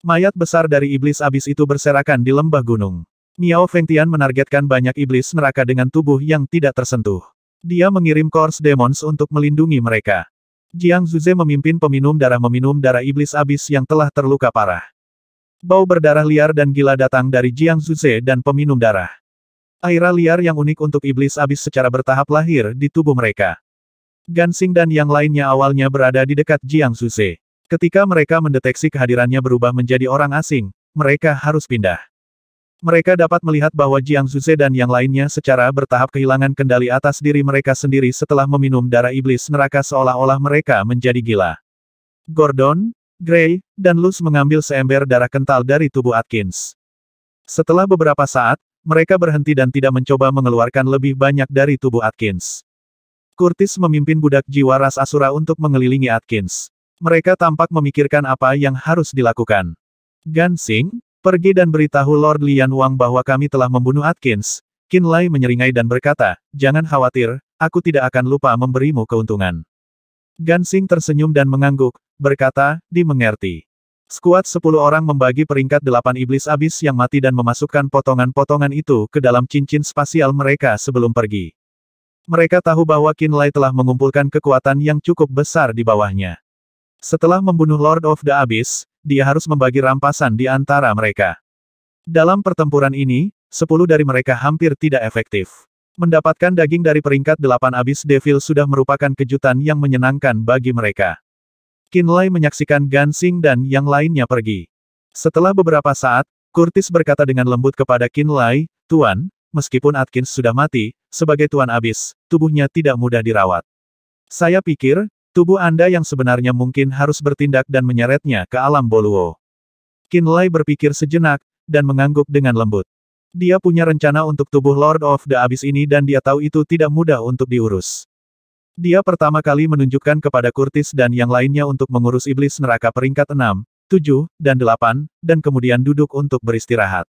Mayat besar dari iblis abis itu berserakan di lembah gunung. Miao Fengtian menargetkan banyak iblis neraka dengan tubuh yang tidak tersentuh. Dia mengirim Course Demons untuk melindungi mereka. Jiang Zuze memimpin peminum darah iblis abis yang telah terluka parah. Bau berdarah liar dan gila datang dari Jiang Zuze dan peminum darah. Aura liar yang unik untuk iblis abis secara bertahap lahir di tubuh mereka. Gan Xing dan yang lainnya awalnya berada di dekat Jiang Zuze. Ketika mereka mendeteksi kehadirannya berubah menjadi orang asing, mereka harus pindah. Mereka dapat melihat bahwa Jiang Zuze dan yang lainnya secara bertahap kehilangan kendali atas diri mereka sendiri setelah meminum darah iblis neraka seolah-olah mereka menjadi gila. Gordon, Gray, dan Luz mengambil seember darah kental dari tubuh Atkins. Setelah beberapa saat, mereka berhenti dan tidak mencoba mengeluarkan lebih banyak dari tubuh Atkins. Curtis memimpin budak jiwa ras Asura untuk mengelilingi Atkins. Mereka tampak memikirkan apa yang harus dilakukan. Gan Xing, pergi dan beritahu Lord Lian Wang bahwa kami telah membunuh Atkins. Qin Lai menyeringai dan berkata, jangan khawatir, aku tidak akan lupa memberimu keuntungan. Gan Xing tersenyum dan mengangguk, berkata, dimengerti. Skuad 10 orang membagi peringkat 8 iblis abis yang mati dan memasukkan potongan-potongan itu ke dalam cincin spasial mereka sebelum pergi. Mereka tahu bahwa Qin Lai telah mengumpulkan kekuatan yang cukup besar di bawahnya. Setelah membunuh Lord of the Abyss, dia harus membagi rampasan di antara mereka. Dalam pertempuran ini, 10 dari mereka hampir tidak efektif. Mendapatkan daging dari peringkat 8 Abyss Devil sudah merupakan kejutan yang menyenangkan bagi mereka. Qin Lai menyaksikan Gan Xing dan yang lainnya pergi. Setelah beberapa saat, Curtis berkata dengan lembut kepada Qin Lai, Tuan, meskipun Atkins sudah mati, sebagai Tuan Abyss, tubuhnya tidak mudah dirawat. Saya pikir, tubuh Anda yang sebenarnya mungkin harus bertindak dan menyeretnya ke alam Boluo. Qin Lai berpikir sejenak, dan mengangguk dengan lembut. Dia punya rencana untuk tubuh Lord of the Abyss ini dan dia tahu itu tidak mudah untuk diurus. Dia pertama kali menunjukkan kepada Curtis dan yang lainnya untuk mengurus iblis neraka peringkat 6, 7, dan 8, dan kemudian duduk untuk beristirahat.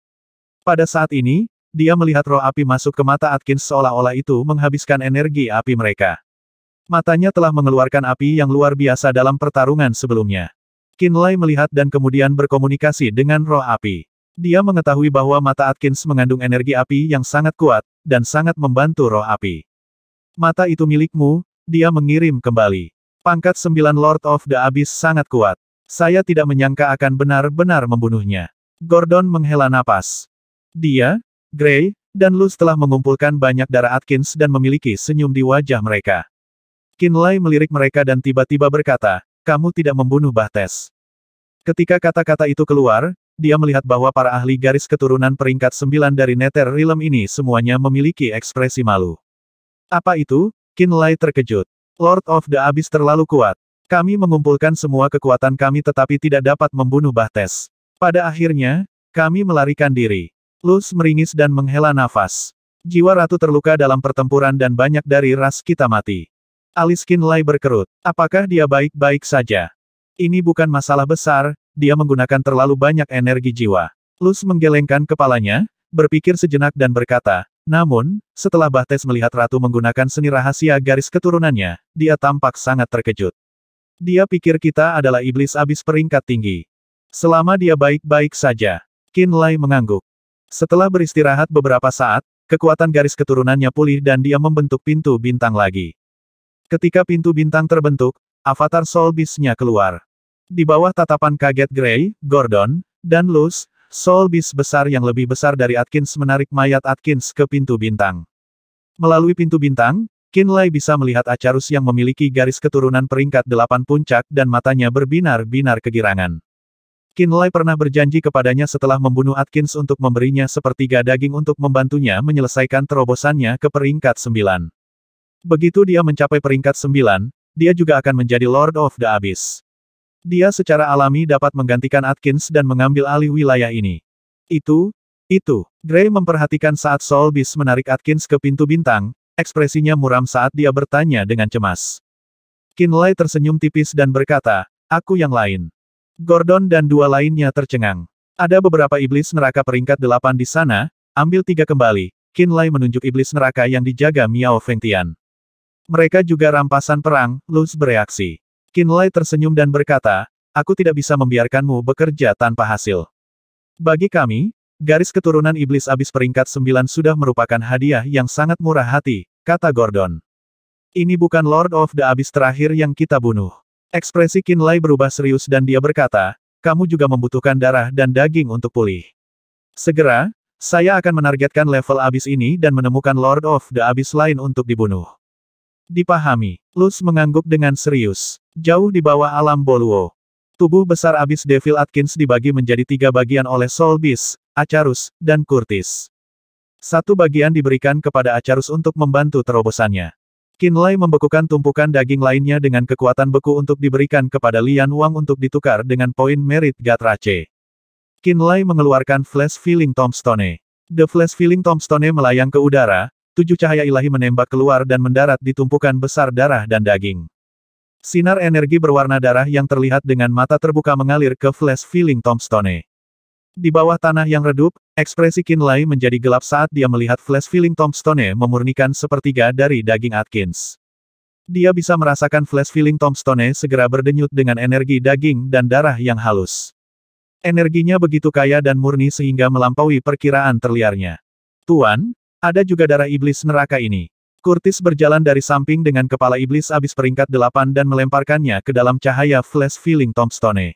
Pada saat ini, dia melihat roh api masuk ke mata Atkins seolah-olah itu menghabiskan energi api mereka. Matanya telah mengeluarkan api yang luar biasa dalam pertarungan sebelumnya. Qin Lai melihat dan kemudian berkomunikasi dengan roh api. Dia mengetahui bahwa mata Atkins mengandung energi api yang sangat kuat, dan sangat membantu roh api. Mata itu milikmu, dia mengirim kembali. Pangkat 9 Lord of the Abyss sangat kuat. Saya tidak menyangka akan benar-benar membunuhnya. Gordon menghela napas. Dia, Gray, dan Luz telah mengumpulkan banyak darah Atkins dan memiliki senyum di wajah mereka. Qin Lai melirik mereka dan tiba-tiba berkata, kamu tidak membunuh Baptes. Ketika kata-kata itu keluar, dia melihat bahwa para ahli garis keturunan peringkat 9 dari Nether Realm ini semuanya memiliki ekspresi malu. Apa itu? Qin Lai terkejut. Lord of the Abyss terlalu kuat. Kami mengumpulkan semua kekuatan kami tetapi tidak dapat membunuh Baptes. Pada akhirnya, kami melarikan diri. Luz meringis dan menghela nafas. Jiwa ratu terluka dalam pertempuran dan banyak dari ras kita mati. Alis Qin Lai berkerut. Apakah dia baik-baik saja? Ini bukan masalah besar, dia menggunakan terlalu banyak energi jiwa. Luz menggelengkan kepalanya, berpikir sejenak dan berkata, Namun, setelah Bahtes melihat Ratu menggunakan seni rahasia garis keturunannya, dia tampak sangat terkejut. Dia pikir kita adalah iblis abis peringkat tinggi. Selama dia baik-baik saja. Qin Lai mengangguk. Setelah beristirahat beberapa saat, kekuatan garis keturunannya pulih dan dia membentuk pintu bintang lagi. Ketika pintu bintang terbentuk, avatar Soul Beast-nya keluar. Di bawah tatapan kaget Gray, Gordon, dan Luz, Soul Beast besar yang lebih besar dari Atkins menarik mayat Atkins ke pintu bintang. Melalui pintu bintang, Qin Lai bisa melihat Acarus yang memiliki garis keturunan peringkat 8 puncak dan matanya berbinar-binar kegirangan. Qin Lai pernah berjanji kepadanya setelah membunuh Atkins untuk memberinya sepertiga daging untuk membantunya menyelesaikan terobosannya ke peringkat 9. Begitu dia mencapai peringkat 9, dia juga akan menjadi Lord of the Abyss. Dia secara alami dapat menggantikan Atkins dan mengambil alih wilayah ini. Itu. Gray memperhatikan saat Soul Beast menarik Atkins ke pintu bintang, ekspresinya muram saat dia bertanya dengan cemas. Qin Lai tersenyum tipis dan berkata, aku yang lain. Gordon dan dua lainnya tercengang. Ada beberapa iblis neraka peringkat 8 di sana, ambil 3 kembali. Qin Lai menunjuk iblis neraka yang dijaga Miao Fengtian. Mereka juga rampasan perang, Luz bereaksi. Qin Lai tersenyum dan berkata, aku tidak bisa membiarkanmu bekerja tanpa hasil. Bagi kami, garis keturunan iblis abis peringkat 9 sudah merupakan hadiah yang sangat murah hati, kata Gordon. Ini bukan Lord of the Abyss terakhir yang kita bunuh. Ekspresi Qin Lai berubah serius dan dia berkata, kamu juga membutuhkan darah dan daging untuk pulih. Segera, saya akan menargetkan level abis ini dan menemukan Lord of the Abyss lain untuk dibunuh. Dipahami. Luz mengangguk dengan serius. Jauh di bawah alam Boluo. Tubuh besar abis Devil Atkins dibagi menjadi 3 bagian oleh Soul Beast, Acarus, dan Curtis. Satu bagian diberikan kepada Acarus untuk membantu terobosannya. Qin Lai membekukan tumpukan daging lainnya dengan kekuatan beku untuk diberikan kepada Lian Wang untuk ditukar dengan poin merit Gatrace. Qin Lai mengeluarkan Flash Filling Tombstone. The Flash Filling Tombstone melayang ke udara, 7 cahaya ilahi menembak keluar dan mendarat di tumpukan besar darah dan daging. Sinar energi berwarna darah yang terlihat dengan mata terbuka mengalir ke Flash Filling Tombstone. Di bawah tanah yang redup, ekspresi Qin Lai menjadi gelap saat dia melihat Flash Filling Tombstone memurnikan sepertiga dari daging Atkins. Dia bisa merasakan Flash Filling Tombstone segera berdenyut dengan energi daging dan darah yang halus. Energinya begitu kaya dan murni sehingga melampaui perkiraan terliarnya. Tuan, ada juga darah iblis neraka ini. Curtis berjalan dari samping dengan kepala iblis abis peringkat 8 dan melemparkannya ke dalam cahaya Flash Filling Tombstone.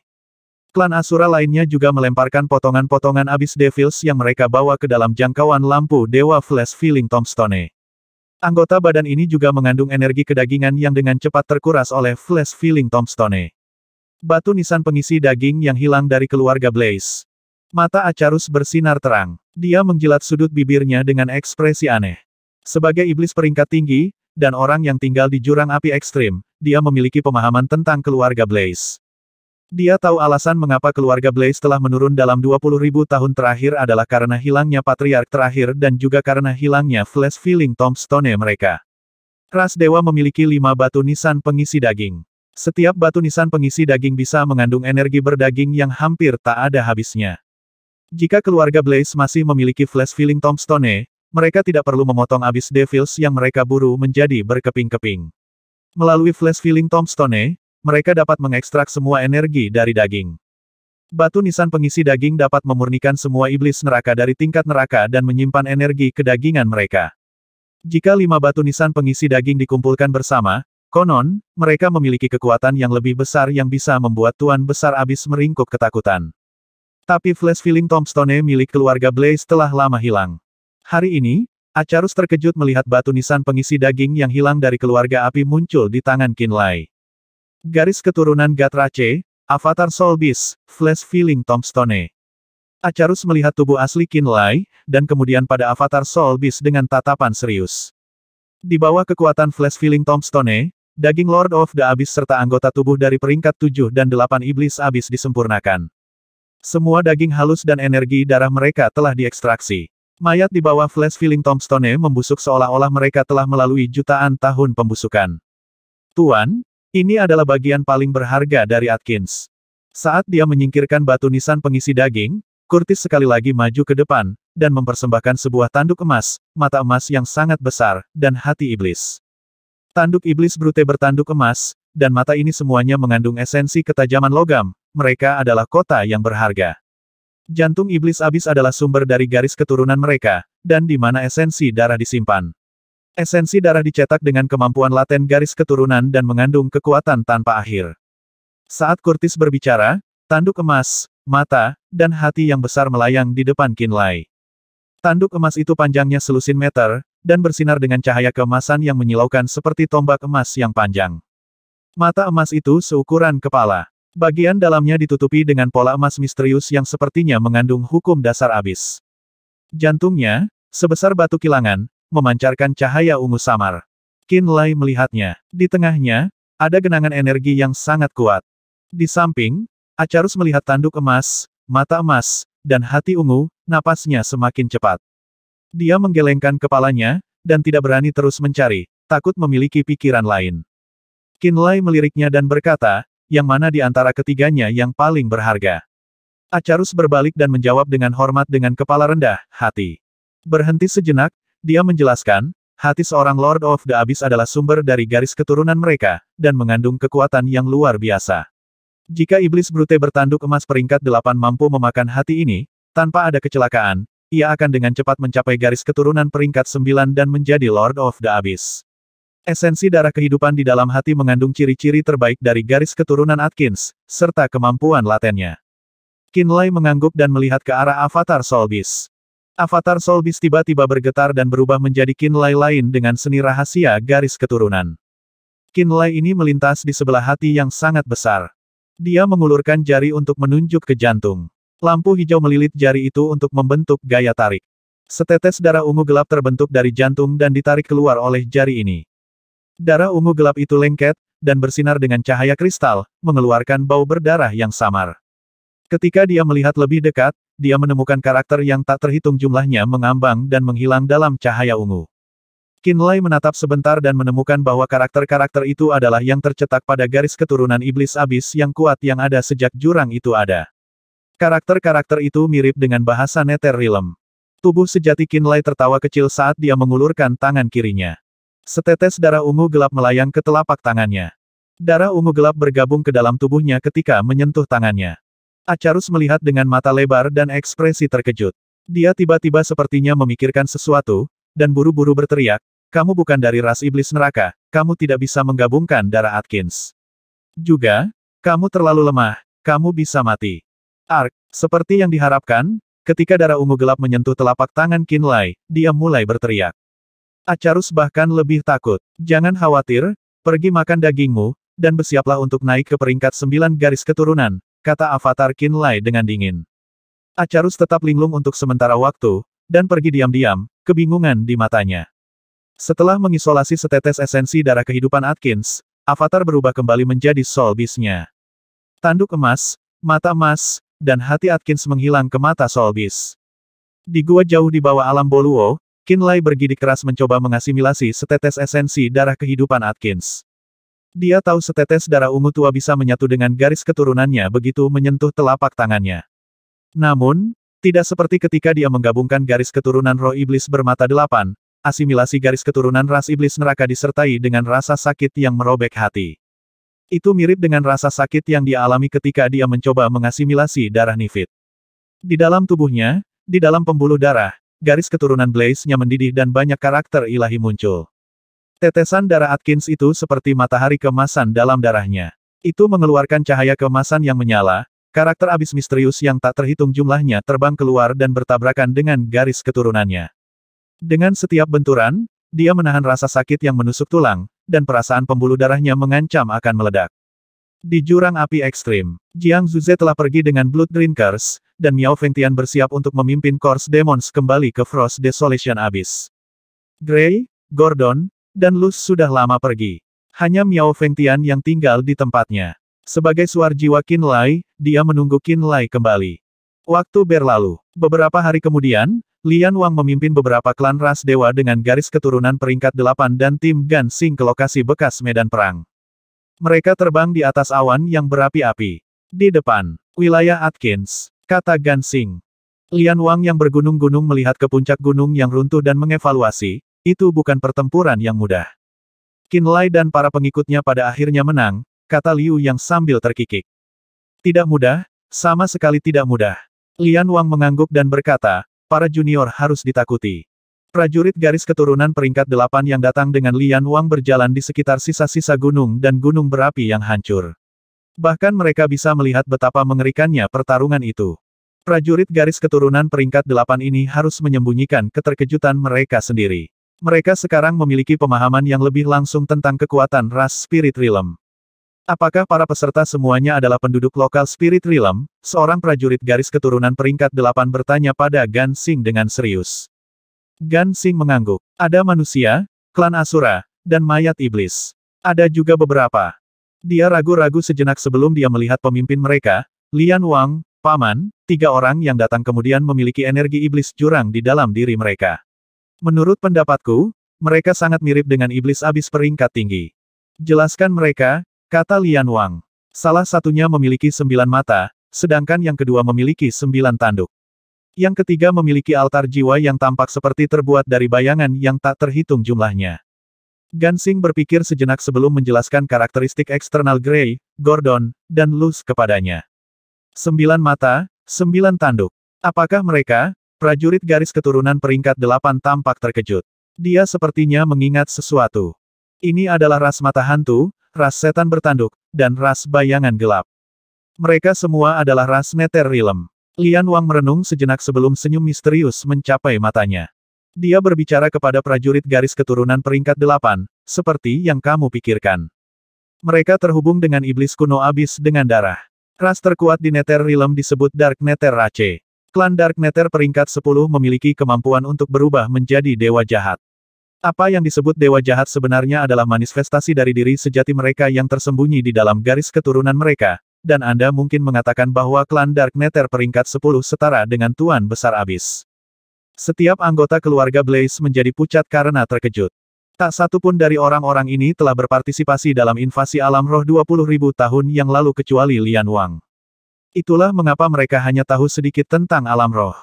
Klan Asura lainnya juga melemparkan potongan-potongan abis Devils yang mereka bawa ke dalam jangkauan lampu Dewa Flash Filling Tombstone. Anggota badan ini juga mengandung energi kedagingan yang dengan cepat terkuras oleh Flash Filling Tombstone. Batu nisan pengisi daging yang hilang dari keluarga Blaze. Mata Acarus bersinar terang. Dia menjilat sudut bibirnya dengan ekspresi aneh. Sebagai iblis peringkat tinggi, dan orang yang tinggal di jurang api ekstrim, dia memiliki pemahaman tentang keluarga Blaze. Dia tahu alasan mengapa keluarga Blaze telah menurun dalam 20.000 tahun terakhir adalah karena hilangnya patriark terakhir dan juga karena hilangnya Flash Filling Tombstone mereka. Ras dewa memiliki 5 batu nisan pengisi daging. Setiap batu nisan pengisi daging bisa mengandung energi berdaging yang hampir tak ada habisnya. Jika keluarga Blaze masih memiliki Flash Filling Tombstone, mereka tidak perlu memotong abis Devils yang mereka buru menjadi berkeping-keping. Melalui Flash Filling Tombstone, mereka dapat mengekstrak semua energi dari daging. Batu nisan pengisi daging dapat memurnikan semua iblis neraka dari tingkat neraka dan menyimpan energi kedagingan mereka. Jika 5 batu nisan pengisi daging dikumpulkan bersama, konon, mereka memiliki kekuatan yang lebih besar yang bisa membuat Tuan Besar Abis meringkuk ketakutan. Tapi Flash Filling Tombstone milik keluarga Blaze telah lama hilang. Hari ini, Acarus terkejut melihat batu nisan pengisi daging yang hilang dari keluarga api muncul di tangan Qin Lai. Garis keturunan Gatrace, Avatar Soul Beast, Flash Filling Tombstone. Acarus melihat tubuh asli Qin Lai, dan kemudian pada Avatar Soul Beast dengan tatapan serius. Di bawah kekuatan Flash Filling Tombstone, daging Lord of the Abyss serta anggota tubuh dari peringkat 7 dan 8 iblis abis disempurnakan. Semua daging halus dan energi darah mereka telah diekstraksi. Mayat di bawah Flash Filling Tombstone membusuk seolah-olah mereka telah melalui jutaan tahun pembusukan. Tuan, ini adalah bagian paling berharga dari Atkins. Saat dia menyingkirkan batu nisan pengisi daging, Curtis sekali lagi maju ke depan, dan mempersembahkan sebuah tanduk emas, mata emas yang sangat besar, dan hati iblis. Tanduk iblis brute bertanduk emas, dan mata ini semuanya mengandung esensi ketajaman logam, mereka adalah kota yang berharga. Jantung iblis abis adalah sumber dari garis keturunan mereka, dan di mana esensi darah disimpan. Esensi darah dicetak dengan kemampuan laten garis keturunan dan mengandung kekuatan tanpa akhir. Saat Curtis berbicara, tanduk emas, mata, dan hati yang besar melayang di depan Qinlai. Tanduk emas itu panjangnya selusin meter, dan bersinar dengan cahaya keemasan yang menyilaukan seperti tombak emas yang panjang. Mata emas itu seukuran kepala. Bagian dalamnya ditutupi dengan pola emas misterius yang sepertinya mengandung hukum dasar abis. Jantungnya, sebesar batu kilangan, memancarkan cahaya ungu samar. Qinlai melihatnya. Di tengahnya, ada genangan energi yang sangat kuat. Di samping, Acarus melihat tanduk emas, mata emas, dan hati ungu, napasnya semakin cepat. Dia menggelengkan kepalanya, dan tidak berani terus mencari, takut memiliki pikiran lain. Qinlai meliriknya dan berkata, yang mana di antara ketiganya yang paling berharga? Acarus berbalik dan menjawab dengan hormat dengan kepala rendah, hati. Berhenti sejenak, dia menjelaskan, hati seorang Lord of the Abyss adalah sumber dari garis keturunan mereka, dan mengandung kekuatan yang luar biasa. Jika iblis brute bertanduk emas peringkat 8 mampu memakan hati ini, tanpa ada kecelakaan, ia akan dengan cepat mencapai garis keturunan peringkat 9 dan menjadi Lord of the Abyss. Esensi darah kehidupan di dalam hati mengandung ciri-ciri terbaik dari garis keturunan Atkins, serta kemampuan latennya. Qinlai mengangguk dan melihat ke arah Avatar Soul Beast. Avatar Soul Beast tiba-tiba bergetar dan berubah menjadi Qinlai lain dengan seni rahasia garis keturunan. Qinlai ini melintas di sebelah hati yang sangat besar. Dia mengulurkan jari untuk menunjuk ke jantung. Lampu hijau melilit jari itu untuk membentuk gaya tarik. Setetes darah ungu gelap terbentuk dari jantung dan ditarik keluar oleh jari ini. Darah ungu gelap itu lengket, dan bersinar dengan cahaya kristal, mengeluarkan bau berdarah yang samar. Ketika dia melihat lebih dekat, dia menemukan karakter yang tak terhitung jumlahnya mengambang dan menghilang dalam cahaya ungu. Qinlai menatap sebentar dan menemukan bahwa karakter-karakter itu adalah yang tercetak pada garis keturunan iblis abis yang kuat yang ada sejak jurang itu ada. Karakter-karakter itu mirip dengan bahasa Netherrealm. Tubuh sejati Qinlai tertawa kecil saat dia mengulurkan tangan kirinya. Setetes darah ungu gelap melayang ke telapak tangannya. Darah ungu gelap bergabung ke dalam tubuhnya ketika menyentuh tangannya. Acarus melihat dengan mata lebar dan ekspresi terkejut. Dia tiba-tiba sepertinya memikirkan sesuatu, dan buru-buru berteriak, kamu bukan dari ras iblis neraka, kamu tidak bisa menggabungkan darah Atkins. Juga, kamu terlalu lemah, kamu bisa mati. Ark, seperti yang diharapkan, ketika darah ungu gelap menyentuh telapak tangan Qinlai, dia mulai berteriak. Acarus bahkan lebih takut. Jangan khawatir, pergi makan dagingmu, dan bersiaplah untuk naik ke peringkat 9 garis keturunan, kata Avatar Qinlai dengan dingin. Acarus tetap linglung untuk sementara waktu, dan pergi diam-diam, kebingungan di matanya. Setelah mengisolasi setetes esensi darah kehidupan Atkins, Avatar berubah kembali menjadi Soul Beast-nya. Tanduk emas, mata emas, dan hati Atkins menghilang ke mata Soul Beast. Di gua jauh di bawah alam Boluo, Qinlai bergidik keras mencoba mengasimilasi setetes esensi darah kehidupan Atkins. Dia tahu setetes darah ungu tua bisa menyatu dengan garis keturunannya begitu menyentuh telapak tangannya. Namun, tidak seperti ketika dia menggabungkan garis keturunan roh iblis bermata 8, asimilasi garis keturunan ras iblis neraka disertai dengan rasa sakit yang merobek hati. Itu mirip dengan rasa sakit yang dia alami ketika dia mencoba mengasimilasi darah Nifit. Di dalam tubuhnya, di dalam pembuluh darah, garis keturunan Blaze-nya mendidih dan banyak karakter ilahi muncul. Tetesan darah Atkins itu seperti matahari keemasan dalam darahnya. Itu mengeluarkan cahaya keemasan yang menyala, karakter abis misterius yang tak terhitung jumlahnya terbang keluar dan bertabrakan dengan garis keturunannya. Dengan setiap benturan, dia menahan rasa sakit yang menusuk tulang, dan perasaan pembuluh darahnya mengancam akan meledak. Di jurang api ekstrim, Jiang Zuze telah pergi dengan Blood Drinkers, dan Miao Fengtian bersiap untuk memimpin Corps Demons kembali ke Frost Desolation Abyss. Gray, Gordon, dan Luz sudah lama pergi. Hanya Miao Fengtian yang tinggal di tempatnya. Sebagai suar jiwa Qinlai, dia menunggu Qinlai kembali. Waktu berlalu. Beberapa hari kemudian, Lian Wang memimpin beberapa klan ras dewa dengan garis keturunan peringkat 8 dan tim Gan Xing ke lokasi bekas medan perang. Mereka terbang di atas awan yang berapi-api. Di depan, wilayah Atkins, kata Gan Xing. Lian Wang yang bergunung-gunung melihat ke puncak gunung yang runtuh dan mengevaluasi, itu bukan pertempuran yang mudah. Qin Lai dan para pengikutnya pada akhirnya menang, kata Liu yang sambil terkikik. Tidak mudah, sama sekali tidak mudah. Lian Wang mengangguk dan berkata, para junior harus ditakuti. Prajurit garis keturunan peringkat 8 yang datang dengan Lian Wang berjalan di sekitar sisa-sisa gunung dan gunung berapi yang hancur. Bahkan mereka bisa melihat betapa mengerikannya pertarungan itu. Prajurit garis keturunan peringkat 8 ini harus menyembunyikan keterkejutan mereka sendiri. Mereka sekarang memiliki pemahaman yang lebih langsung tentang kekuatan ras Spirit Realm. Apakah para peserta semuanya adalah penduduk lokal Spirit Realm? Seorang prajurit garis keturunan peringkat 8 bertanya pada Gan Xing dengan serius. Gan Xing mengangguk. Ada manusia, klan Asura, dan mayat iblis. Ada juga beberapa. Dia ragu-ragu sejenak sebelum dia melihat pemimpin mereka, Lian Wang, paman, 3 orang yang datang kemudian memiliki energi iblis jurang di dalam diri mereka. Menurut pendapatku, mereka sangat mirip dengan iblis abis peringkat tinggi. Jelaskan mereka, kata Lian Wang. Salah satunya memiliki 9 mata, sedangkan yang kedua memiliki 9 tanduk. Yang ketiga memiliki altar jiwa yang tampak seperti terbuat dari bayangan yang tak terhitung jumlahnya. Gan Xing berpikir sejenak sebelum menjelaskan karakteristik eksternal Grey, Gordon, dan Luz kepadanya. 9 mata, 9 tanduk. Apakah mereka? Prajurit garis keturunan peringkat 8 tampak terkejut. Dia sepertinya mengingat sesuatu. Ini adalah ras mata hantu, ras setan bertanduk, dan ras bayangan gelap. Mereka semua adalah ras Nether Realm. Lian Wang merenung sejenak sebelum senyum misterius mencapai matanya. Dia berbicara kepada prajurit garis keturunan peringkat 8, seperti yang kamu pikirkan. Mereka terhubung dengan iblis kuno abis dengan darah. Ras terkuat di Nether Realm disebut Dark Nether Rache. Klan Dark Nether peringkat 10 memiliki kemampuan untuk berubah menjadi dewa jahat. Apa yang disebut dewa jahat sebenarnya adalah manifestasi dari diri sejati mereka yang tersembunyi di dalam garis keturunan mereka. Dan Anda mungkin mengatakan bahwa klan Dark Nether peringkat 10 setara dengan Tuan Besar Abis. Setiap anggota keluarga Blaze menjadi pucat karena terkejut. Tak satu pun dari orang-orang ini telah berpartisipasi dalam invasi alam roh 20.000 tahun yang lalu kecuali Lian Wang. Itulah mengapa mereka hanya tahu sedikit tentang alam roh.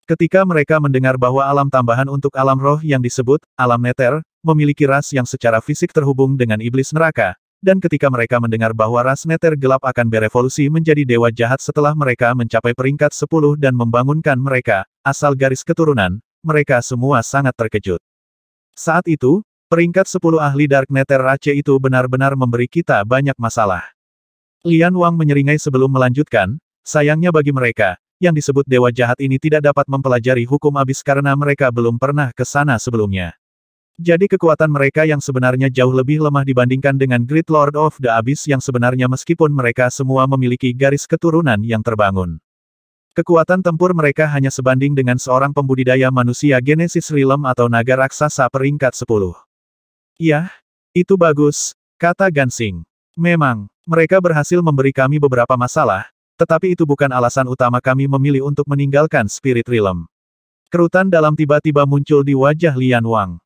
Ketika mereka mendengar bahwa alam tambahan untuk alam roh yang disebut alam Nether, memiliki ras yang secara fisik terhubung dengan iblis neraka. Dan ketika mereka mendengar bahwa ras Nether gelap akan berevolusi menjadi dewa jahat setelah mereka mencapai peringkat 10 dan membangunkan mereka, asal garis keturunan, mereka semua sangat terkejut. Saat itu, peringkat 10 ahli Dark Nether Rache itu benar-benar memberi kita banyak masalah. Lian Wang menyeringai sebelum melanjutkan, sayangnya bagi mereka, yang disebut dewa jahat ini tidak dapat mempelajari hukum abis karena mereka belum pernah ke sana sebelumnya. Jadi kekuatan mereka yang sebenarnya jauh lebih lemah dibandingkan dengan Great Lord of the Abyss yang sebenarnya meskipun mereka semua memiliki garis keturunan yang terbangun. Kekuatan tempur mereka hanya sebanding dengan seorang pembudidaya manusia Genesis Realm atau naga raksasa peringkat 10. Yah, itu bagus, kata Gan Xing. Memang, mereka berhasil memberi kami beberapa masalah, tetapi itu bukan alasan utama kami memilih untuk meninggalkan Spirit Realm. Kerutan dalam tiba-tiba muncul di wajah Lian Wang.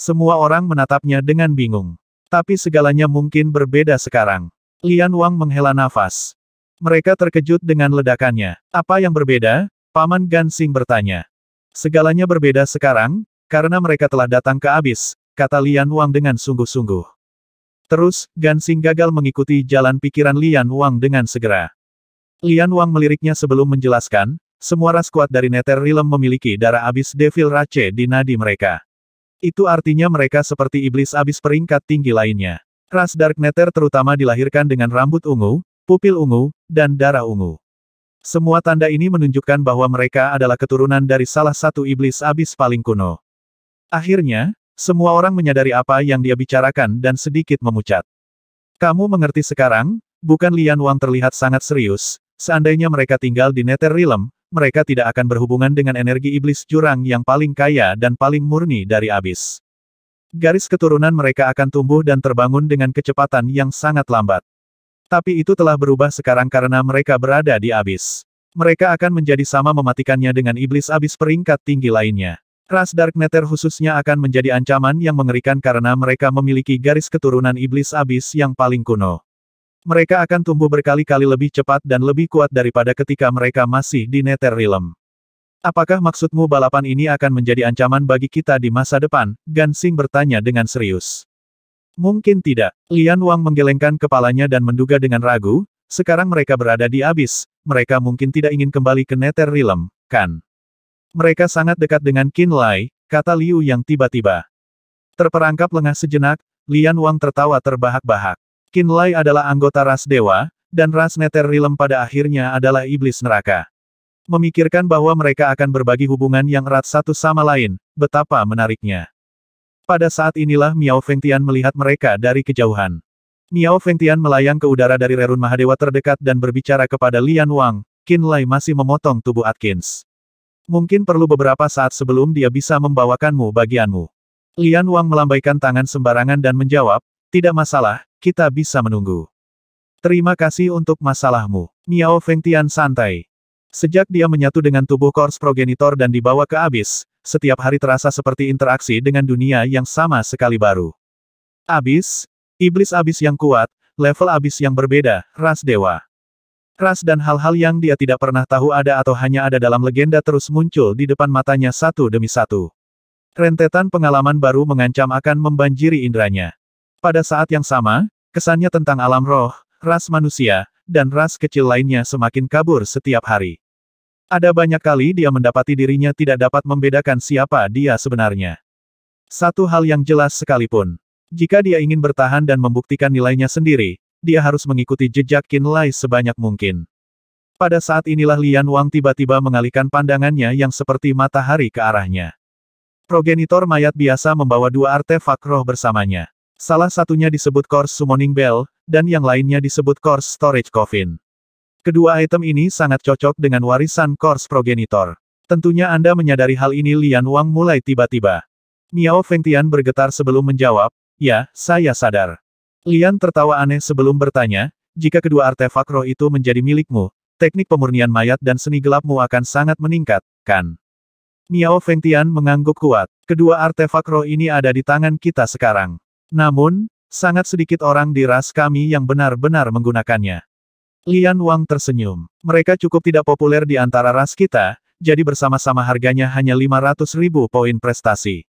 Semua orang menatapnya dengan bingung. Tapi segalanya mungkin berbeda sekarang. Lian Wang menghela nafas. Mereka terkejut dengan ledakannya. Apa yang berbeda? Paman Gan Xing bertanya. Segalanya berbeda sekarang, karena mereka telah datang ke abis, kata Lian Wang dengan sungguh-sungguh. Terus, Gan Xing gagal mengikuti jalan pikiran Lian Wang dengan segera. Lian Wang meliriknya sebelum menjelaskan, semua ras kuat dari Nether Realm memiliki darah abis Devil Rache di nadi mereka. Itu artinya mereka seperti iblis abis peringkat tinggi lainnya. Ras Dark Nether terutama dilahirkan dengan rambut ungu, pupil ungu, dan darah ungu. Semua tanda ini menunjukkan bahwa mereka adalah keturunan dari salah satu iblis abis paling kuno. Akhirnya, semua orang menyadari apa yang dia bicarakan dan sedikit memucat. Kamu mengerti sekarang? Bukan? Lian Wang terlihat sangat serius. Seandainya mereka tinggal di Nether Realm, mereka tidak akan berhubungan dengan energi iblis jurang yang paling kaya dan paling murni dari abis. Garis keturunan mereka akan tumbuh dan terbangun dengan kecepatan yang sangat lambat. Tapi itu telah berubah sekarang karena mereka berada di abis. Mereka akan menjadi sama mematikannya dengan iblis abis peringkat tinggi lainnya. Ras Dark Nether khususnya akan menjadi ancaman yang mengerikan karena mereka memiliki garis keturunan iblis abis yang paling kuno. Mereka akan tumbuh berkali-kali lebih cepat dan lebih kuat daripada ketika mereka masih di Nether Realm. Apakah maksudmu balapan ini akan menjadi ancaman bagi kita di masa depan? Gan Xing bertanya dengan serius. Mungkin tidak. Lian Wang menggelengkan kepalanya dan menduga dengan ragu, sekarang mereka berada di abis, mereka mungkin tidak ingin kembali ke Nether Realm, kan? Mereka sangat dekat dengan Qin Lai, kata Liu yang tiba-tiba. Terperangkap lengah sejenak, Lian Wang tertawa terbahak-bahak. Qin Lai adalah anggota ras dewa, dan ras Nether Realm pada akhirnya adalah iblis neraka. Memikirkan bahwa mereka akan berbagi hubungan yang erat satu sama lain, betapa menariknya. Pada saat inilah Miao Fengtian melihat mereka dari kejauhan. Miao Fengtian melayang ke udara dari Rerun Mahadewa terdekat dan berbicara kepada Lian Wang, Qin Lai masih memotong tubuh Atkins. Mungkin perlu beberapa saat sebelum dia bisa membawakanmu bagianmu. Lian Wang melambaikan tangan sembarangan dan menjawab, tidak masalah, kita bisa menunggu. Terima kasih untuk masalahmu. Miao Fengtian santai. Sejak dia menyatu dengan tubuh Kors Progenitor dan dibawa ke abis, setiap hari terasa seperti interaksi dengan dunia yang sama sekali baru. Abis, iblis abis yang kuat, level abis yang berbeda, ras dewa. Ras dan hal-hal yang dia tidak pernah tahu ada atau hanya ada dalam legenda terus muncul di depan matanya satu demi satu. Rentetan pengalaman baru mengancam akan membanjiri indranya. Pada saat yang sama, kesannya tentang alam roh, ras manusia, dan ras kecil lainnya semakin kabur setiap hari. Ada banyak kali dia mendapati dirinya tidak dapat membedakan siapa dia sebenarnya. Satu hal yang jelas sekalipun. Jika dia ingin bertahan dan membuktikan nilainya sendiri, dia harus mengikuti jejak Qin Lai sebanyak mungkin. Pada saat inilah Lian Wang tiba-tiba mengalihkan pandangannya yang seperti matahari ke arahnya. Progenitor mayat biasa membawa dua artefak roh bersamanya. Salah satunya disebut Kors Summoning Bell, dan yang lainnya disebut Kors Storage Coffin. Kedua item ini sangat cocok dengan warisan Kors Progenitor. Tentunya Anda menyadari hal ini. Lian Wang mulai tiba-tiba. Miao Fengtian bergetar sebelum menjawab, ya, saya sadar. Lian tertawa aneh sebelum bertanya, jika kedua artefak roh itu menjadi milikmu, teknik pemurnian mayat dan seni gelapmu akan sangat meningkat, kan? Miao Fengtian mengangguk kuat. Kedua artefak roh ini ada di tangan kita sekarang. Namun, sangat sedikit orang di ras kami yang benar-benar menggunakannya. Lian Wang tersenyum. Mereka cukup tidak populer di antara ras kita, jadi bersama-sama harganya hanya 500.000 poin prestasi.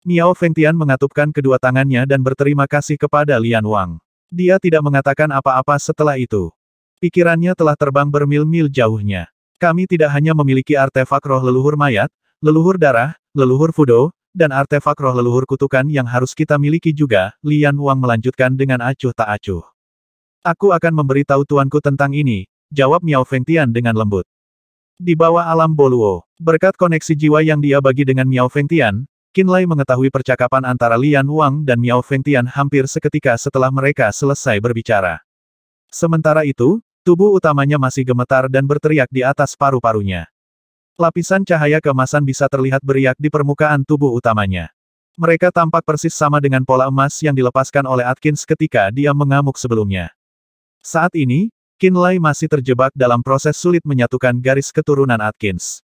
Miao Fengtian mengatupkan kedua tangannya dan berterima kasih kepada Lian Wang. Dia tidak mengatakan apa-apa setelah itu. Pikirannya telah terbang bermil-mil jauhnya. Kami tidak hanya memiliki artefak roh leluhur mayat, leluhur darah, leluhur fudo, dan artefak roh leluhur kutukan yang harus kita miliki juga, Lian Wang melanjutkan dengan acuh tak acuh. Aku akan memberitahu tuanku tentang ini, jawab Miao Fengtian dengan lembut. Di bawah alam Boluo, berkat koneksi jiwa yang dia bagi dengan Miao Fengtian, Qin Lai mengetahui percakapan antara Lian Wang dan Miao Fengtian hampir seketika setelah mereka selesai berbicara. Sementara itu, tubuh utamanya masih gemetar dan berteriak di atas paru-parunya. Lapisan cahaya keemasan bisa terlihat beriak di permukaan tubuh utamanya. Mereka tampak persis sama dengan pola emas yang dilepaskan oleh Atkins ketika dia mengamuk sebelumnya. Saat ini, Qin Lai masih terjebak dalam proses sulit menyatukan garis keturunan Atkins.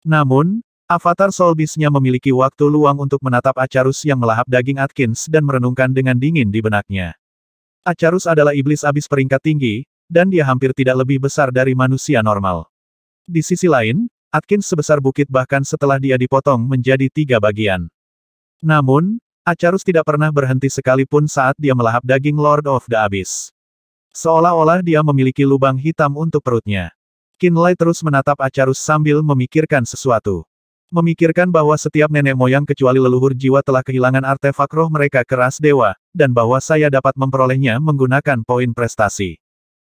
Namun, avatar Soul Beast-nya memiliki waktu luang untuk menatap Acarus yang melahap daging Atkins dan merenungkan dengan dingin di benaknya. Acarus adalah iblis abis peringkat tinggi, dan dia hampir tidak lebih besar dari manusia normal. Di sisi lain, Atkins sebesar bukit bahkan setelah dia dipotong menjadi 3 bagian. Namun, Acarus tidak pernah berhenti sekalipun saat dia melahap daging Lord of the Abyss. Seolah-olah dia memiliki lubang hitam untuk perutnya. Qin Lai terus menatap Acarus sambil memikirkan sesuatu. Memikirkan bahwa setiap nenek moyang kecuali leluhur jiwa telah kehilangan artefak roh mereka ke ras dewa, dan bahwa saya dapat memperolehnya menggunakan poin prestasi.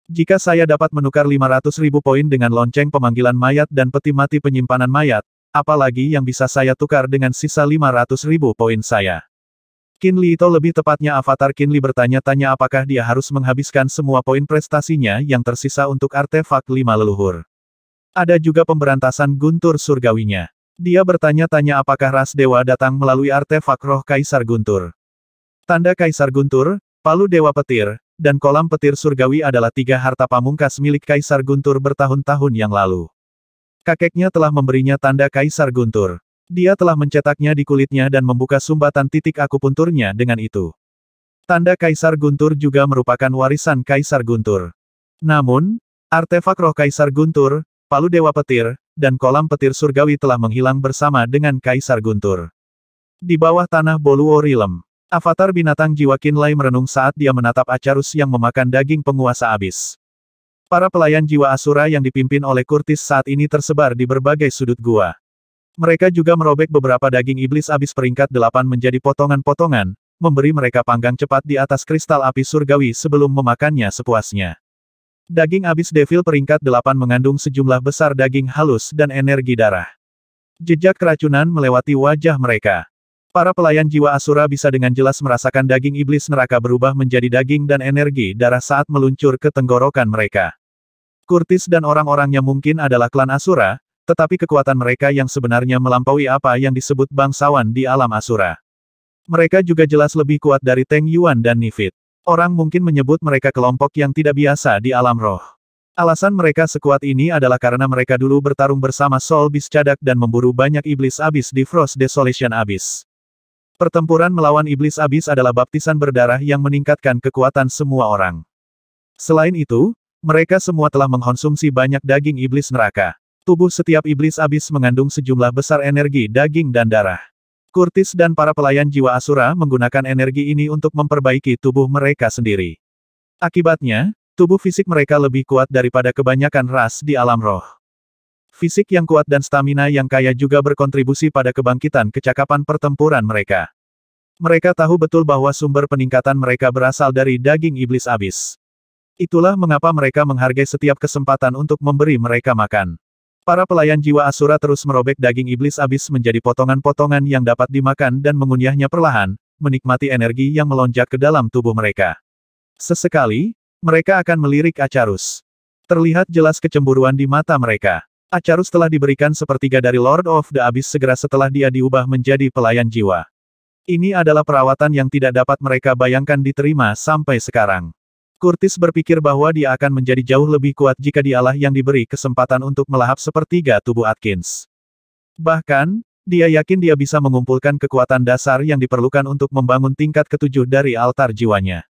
Jika saya dapat menukar 500.000 poin dengan lonceng pemanggilan mayat dan peti mati penyimpanan mayat, apalagi yang bisa saya tukar dengan sisa 500.000 poin saya. Qin Li atau lebih tepatnya avatar Qin Li bertanya-tanya apakah dia harus menghabiskan semua poin prestasinya yang tersisa untuk artefak 5 leluhur. Ada juga pemberantasan guntur surgawinya. Dia bertanya-tanya apakah ras dewa datang melalui artefak roh Kaisar Guntur. Tanda Kaisar Guntur, palu dewa petir, dan kolam petir surgawi adalah 3 harta pamungkas milik Kaisar Guntur bertahun-tahun yang lalu. Kakeknya telah memberinya tanda Kaisar Guntur. Dia telah mencetaknya di kulitnya dan membuka sumbatan titik akupunturnya dengan itu. Tanda Kaisar Guntur juga merupakan warisan Kaisar Guntur. Namun, artefak roh Kaisar Guntur, palu Dewa Petir, dan kolam petir surgawi telah menghilang bersama dengan Kaisar Guntur. Di bawah tanah Boluo Realm, avatar binatang jiwa Qinlai merenung saat dia menatap Acarus yang memakan daging penguasa abis. Para pelayan jiwa Asura yang dipimpin oleh Kurtis saat ini tersebar di berbagai sudut gua. Mereka juga merobek beberapa daging iblis abis peringkat 8 menjadi potongan-potongan, memberi mereka panggang cepat di atas kristal api surgawi sebelum memakannya sepuasnya. Daging abis devil peringkat 8 mengandung sejumlah besar daging halus dan energi darah. Jejak keracunan melewati wajah mereka. Para pelayan jiwa Asura bisa dengan jelas merasakan daging iblis neraka berubah menjadi daging dan energi darah saat meluncur ke tenggorokan mereka. Kurtis dan orang-orangnya mungkin adalah klan Asura, tetapi kekuatan mereka yang sebenarnya melampaui apa yang disebut bangsawan di alam Asura. Mereka juga jelas lebih kuat dari Teng Yuan dan Nifit. Orang mungkin menyebut mereka kelompok yang tidak biasa di alam roh. Alasan mereka sekuat ini adalah karena mereka dulu bertarung bersama Soul Beast Cadak dan memburu banyak iblis abis di Frost Desolation Abyss. Pertempuran melawan iblis abis adalah baptisan berdarah yang meningkatkan kekuatan semua orang. Selain itu, mereka semua telah mengkonsumsi banyak daging iblis neraka. Tubuh setiap iblis abis mengandung sejumlah besar energi daging dan darah. Kurtis dan para pelayan jiwa Asura menggunakan energi ini untuk memperbaiki tubuh mereka sendiri. Akibatnya, tubuh fisik mereka lebih kuat daripada kebanyakan ras di alam roh. Fisik yang kuat dan stamina yang kaya juga berkontribusi pada kebangkitan kecakapan pertempuran mereka. Mereka tahu betul bahwa sumber peningkatan mereka berasal dari daging iblis abis. Itulah mengapa mereka menghargai setiap kesempatan untuk memberi mereka makan. Para pelayan jiwa Asura terus merobek daging iblis abis menjadi potongan-potongan yang dapat dimakan dan mengunyahnya perlahan, menikmati energi yang melonjak ke dalam tubuh mereka. Sesekali, mereka akan melirik Acarus. Terlihat jelas kecemburuan di mata mereka. Acarus telah diberikan sepertiga dari Lord of the Abyss segera setelah dia diubah menjadi pelayan jiwa. Ini adalah perawatan yang tidak dapat mereka bayangkan diterima sampai sekarang. Kurtis berpikir bahwa dia akan menjadi jauh lebih kuat jika dialah yang diberi kesempatan untuk melahap sepertiga tubuh Atkins. Bahkan, dia yakin dia bisa mengumpulkan kekuatan dasar yang diperlukan untuk membangun tingkat ketujuh dari altar jiwanya.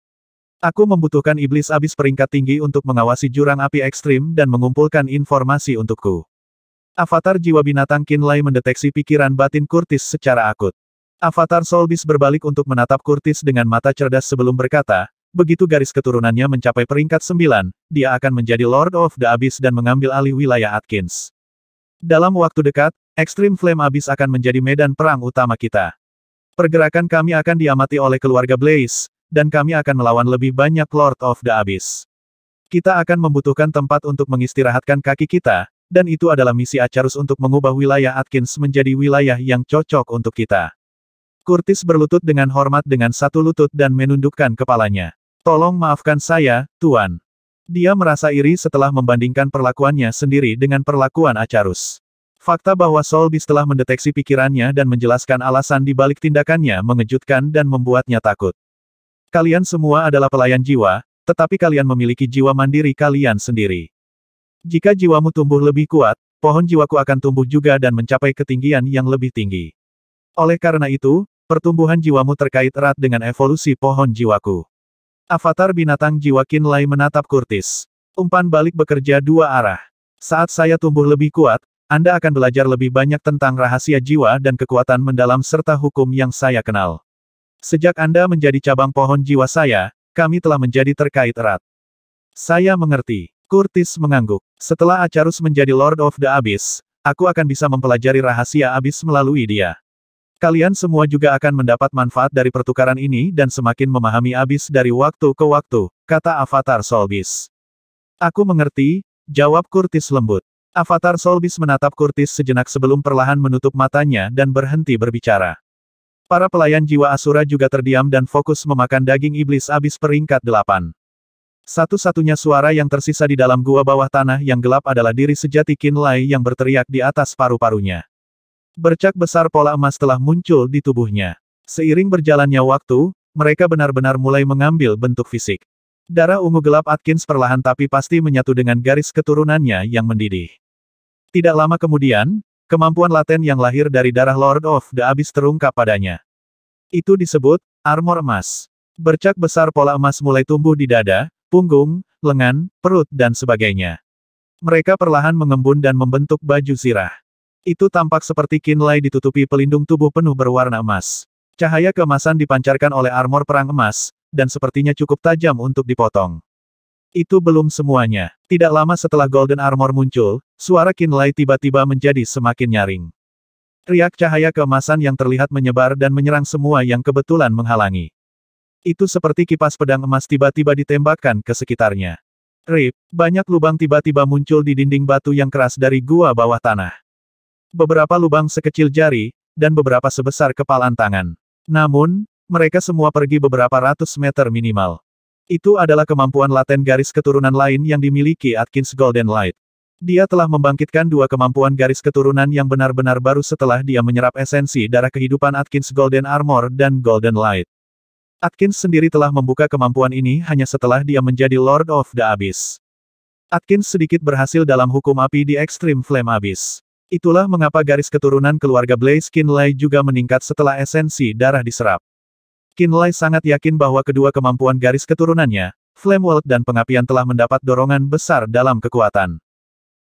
Aku membutuhkan iblis abis peringkat tinggi untuk mengawasi jurang api ekstrim dan mengumpulkan informasi untukku. Avatar jiwa binatang Qinlai mendeteksi pikiran batin Kurtis secara akut. Avatar Soul Beast berbalik untuk menatap Kurtis dengan mata cerdas sebelum berkata, begitu garis keturunannya mencapai peringkat 9, dia akan menjadi Lord of the Abyss dan mengambil alih wilayah Atkins. Dalam waktu dekat, Extreme Flame Abyss akan menjadi medan perang utama kita. Pergerakan kami akan diamati oleh keluarga Blaze, dan kami akan melawan lebih banyak Lord of the Abyss. Kita akan membutuhkan tempat untuk mengistirahatkan kaki kita, dan itu adalah misi Acarus untuk mengubah wilayah Atkins menjadi wilayah yang cocok untuk kita. Kurtis berlutut dengan hormat dengan satu lutut dan menundukkan kepalanya. Tolong maafkan saya, Tuan. Dia merasa iri setelah membandingkan perlakuannya sendiri dengan perlakuan Acarus. Fakta bahwa Soul Beast telah mendeteksi pikirannya dan menjelaskan alasan di balik tindakannya mengejutkan dan membuatnya takut. Kalian semua adalah pelayan jiwa, tetapi kalian memiliki jiwa mandiri kalian sendiri. Jika jiwamu tumbuh lebih kuat, pohon jiwaku akan tumbuh juga dan mencapai ketinggian yang lebih tinggi. Oleh karena itu, pertumbuhan jiwamu terkait erat dengan evolusi pohon jiwaku. Avatar binatang jiwa Qinlai menatap Kurtis. Umpan balik bekerja dua arah. Saat saya tumbuh lebih kuat, Anda akan belajar lebih banyak tentang rahasia jiwa dan kekuatan mendalam serta hukum yang saya kenal. Sejak Anda menjadi cabang pohon jiwa saya, kami telah menjadi terkait erat. Saya mengerti. Kurtis mengangguk. Setelah Acarus menjadi Lord of the Abyss, aku akan bisa mempelajari rahasia Abyss melalui dia. Kalian semua juga akan mendapat manfaat dari pertukaran ini dan semakin memahami Abyss dari waktu ke waktu, kata Avatar Soul Beast. Aku mengerti, jawab Kurtis lembut. Avatar Soul Beast menatap Kurtis sejenak sebelum perlahan menutup matanya dan berhenti berbicara. Para pelayan jiwa Asura juga terdiam dan fokus memakan daging iblis abis peringkat 8. Satu-satunya suara yang tersisa di dalam gua bawah tanah yang gelap adalah diri sejati Qinlai yang berteriak di atas paru-parunya. Bercak besar pola emas telah muncul di tubuhnya. Seiring berjalannya waktu, mereka benar-benar mulai mengambil bentuk fisik. Darah ungu gelap Atkins perlahan tapi pasti menyatu dengan garis keturunannya yang mendidih. Tidak lama kemudian, kemampuan laten yang lahir dari darah Lord of the Abyss terungkap padanya. Itu disebut armor emas. Bercak besar pola emas mulai tumbuh di dada, punggung, lengan, perut dan sebagainya. Mereka perlahan mengembun dan membentuk baju zirah. Itu tampak seperti Qinlai ditutupi pelindung tubuh penuh berwarna emas. Cahaya keemasan dipancarkan oleh armor perang emas, dan sepertinya cukup tajam untuk dipotong. Itu belum semuanya. Tidak lama setelah Golden Armor muncul, suara Qinlai tiba-tiba menjadi semakin nyaring. Riak cahaya keemasan yang terlihat menyebar dan menyerang semua yang kebetulan menghalangi. Itu seperti kipas pedang emas tiba-tiba ditembakkan ke sekitarnya. Rip, banyak lubang tiba-tiba muncul di dinding batu yang keras dari gua bawah tanah. Beberapa lubang sekecil jari, dan beberapa sebesar kepalan tangan. Namun, mereka semua pergi beberapa ratus meter minimal. Itu adalah kemampuan laten garis keturunan lain yang dimiliki Atkins Golden Light. Dia telah membangkitkan dua kemampuan garis keturunan yang benar-benar baru setelah dia menyerap esensi darah kehidupan Atkins Golden Armor dan Golden Light. Atkins sendiri telah membuka kemampuan ini hanya setelah dia menjadi Lord of the Abyss. Atkins sedikit berhasil dalam hukum api di Extreme Flame Abyss. Itulah mengapa garis keturunan keluarga Blaze Qinlai juga meningkat setelah esensi darah diserap. Qinlai sangat yakin bahwa kedua kemampuan garis keturunannya, Flame World dan pengapian telah mendapat dorongan besar dalam kekuatan.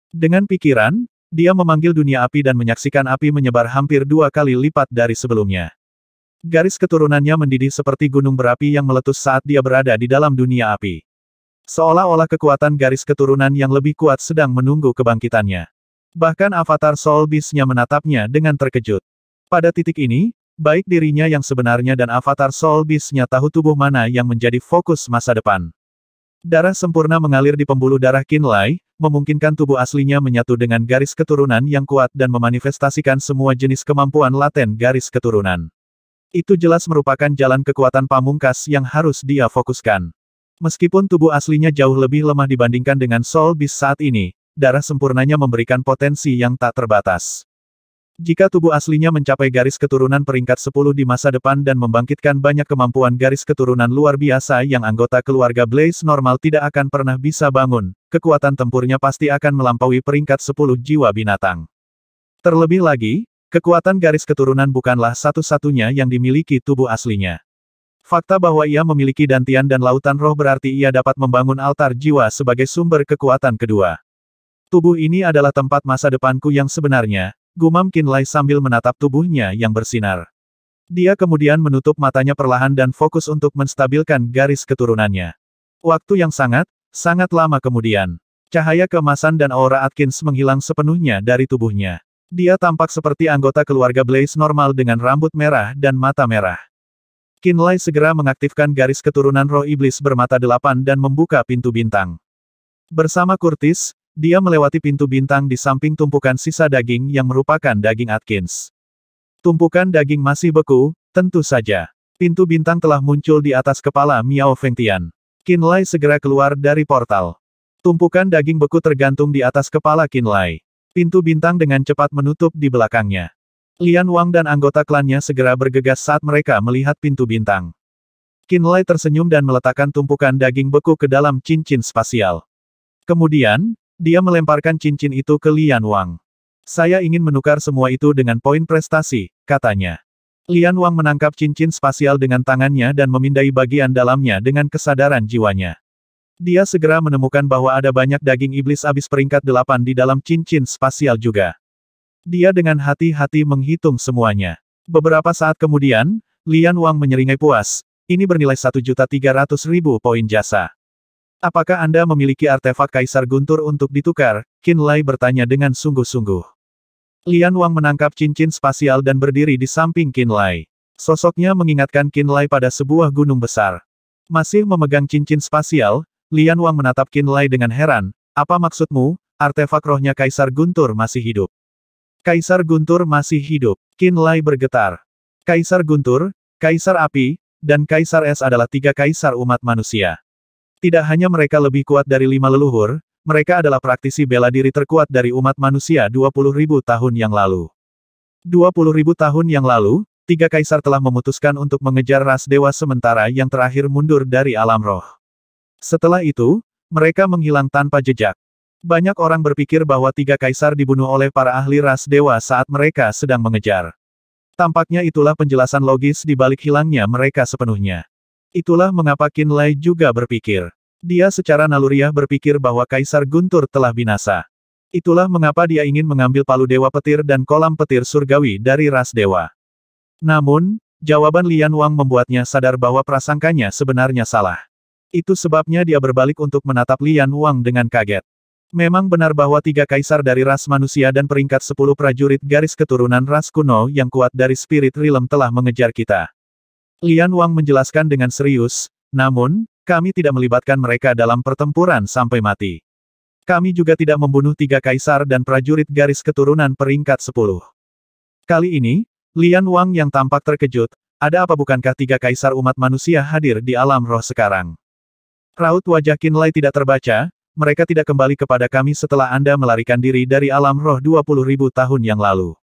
Dengan pikiran, dia memanggil dunia api dan menyaksikan api menyebar hampir 2 kali lipat dari sebelumnya. Garis keturunannya mendidih seperti gunung berapi yang meletus saat dia berada di dalam dunia api. Seolah-olah kekuatan garis keturunan yang lebih kuat sedang menunggu kebangkitannya. Bahkan avatar Soul Beast-nya menatapnya dengan terkejut. Pada titik ini, baik dirinya yang sebenarnya dan avatar Soul Beast-nya tahu tubuh mana yang menjadi fokus masa depan. Darah sempurna mengalir di pembuluh darah Qinlai, memungkinkan tubuh aslinya menyatu dengan garis keturunan yang kuat dan memanifestasikan semua jenis kemampuan laten garis keturunan. Itu jelas merupakan jalan kekuatan pamungkas yang harus dia fokuskan. Meskipun tubuh aslinya jauh lebih lemah dibandingkan dengan Soul Beast saat ini, darah sempurnanya memberikan potensi yang tak terbatas. Jika tubuh aslinya mencapai garis keturunan peringkat 10 di masa depan dan membangkitkan banyak kemampuan garis keturunan luar biasa yang anggota keluarga Blaze normal tidak akan pernah bisa bangun, kekuatan tempurnya pasti akan melampaui peringkat 10 jiwa binatang. Terlebih lagi, kekuatan garis keturunan bukanlah satu-satunya yang dimiliki tubuh aslinya. Fakta bahwa ia memiliki dantian dan lautan roh berarti ia dapat membangun altar jiwa sebagai sumber kekuatan kedua. Tubuh ini adalah tempat masa depanku yang sebenarnya, gumam Qinlai sambil menatap tubuhnya yang bersinar. Dia kemudian menutup matanya perlahan dan fokus untuk menstabilkan garis keturunannya. Waktu yang sangat lama kemudian, cahaya keemasan dan aura Atkins menghilang sepenuhnya dari tubuhnya. Dia tampak seperti anggota keluarga Blaze normal dengan rambut merah dan mata merah. Qinlai segera mengaktifkan garis keturunan roh iblis bermata 8 dan membuka pintu bintang. Bersama Curtis, dia melewati pintu bintang di samping tumpukan sisa daging yang merupakan daging Atkins. Tumpukan daging masih beku, tentu saja. Pintu bintang telah muncul di atas kepala Miao Fengtian. Qinlai segera keluar dari portal. Tumpukan daging beku tergantung di atas kepala Qinlai. Pintu bintang dengan cepat menutup di belakangnya. Lian Wang dan anggota klannya segera bergegas saat mereka melihat pintu bintang. Qinlai tersenyum dan meletakkan tumpukan daging beku ke dalam cincin spasial. Kemudian, dia melemparkan cincin itu ke Lian Wang. Saya ingin menukar semua itu dengan poin prestasi, katanya. Lian Wang menangkap cincin spasial dengan tangannya dan memindai bagian dalamnya dengan kesadaran jiwanya. Dia segera menemukan bahwa ada banyak daging iblis abis peringkat 8 di dalam cincin spasial juga. Dia dengan hati-hati menghitung semuanya. Beberapa saat kemudian, Lian Wang menyeringai puas, ini bernilai 1.300.000 poin jasa. Apakah Anda memiliki artefak Kaisar Guntur untuk ditukar? Qinlai bertanya dengan sungguh-sungguh. Lian Wang menangkap cincin spasial dan berdiri di samping Qinlai. Sosoknya mengingatkan Qinlai pada sebuah gunung besar. Masih memegang cincin spasial, Lian Wang menatap Qinlai dengan heran. Apa maksudmu? Artefak rohnya Kaisar Guntur masih hidup. Kaisar Guntur masih hidup. Qinlai bergetar. Kaisar Guntur, Kaisar Api, dan Kaisar Es adalah 3 kaisar umat manusia. Tidak hanya mereka lebih kuat dari 5 leluhur, mereka adalah praktisi bela diri terkuat dari umat manusia 20.000 tahun yang lalu. 20.000 tahun yang lalu, 3 kaisar telah memutuskan untuk mengejar ras dewa sementara yang terakhir mundur dari alam roh. Setelah itu, mereka menghilang tanpa jejak. Banyak orang berpikir bahwa 3 kaisar dibunuh oleh para ahli ras dewa saat mereka sedang mengejar. Tampaknya itulah penjelasan logis di balik hilangnya mereka sepenuhnya. Itulah mengapa Qinlai juga berpikir. Dia secara naluriah berpikir bahwa Kaisar Guntur telah binasa. Itulah mengapa dia ingin mengambil palu Dewa Petir dan kolam petir surgawi dari ras dewa. Namun, jawaban Lian Wang membuatnya sadar bahwa prasangkanya sebenarnya salah. Itu sebabnya dia berbalik untuk menatap Lian Wang dengan kaget. Memang benar bahwa 3 kaisar dari ras manusia dan peringkat 10 prajurit garis keturunan ras kuno yang kuat dari Spirit Realm telah mengejar kita. Lian Wang menjelaskan dengan serius, namun, kami tidak melibatkan mereka dalam pertempuran sampai mati. Kami juga tidak membunuh 3 kaisar dan prajurit garis keturunan peringkat 10. Kali ini, Lian Wang yang tampak terkejut, ada apa bukankah 3 kaisar umat manusia hadir di alam roh sekarang? Raut wajah Qinlai tidak terbaca, mereka tidak kembali kepada kami setelah Anda melarikan diri dari alam roh 20.000 tahun yang lalu.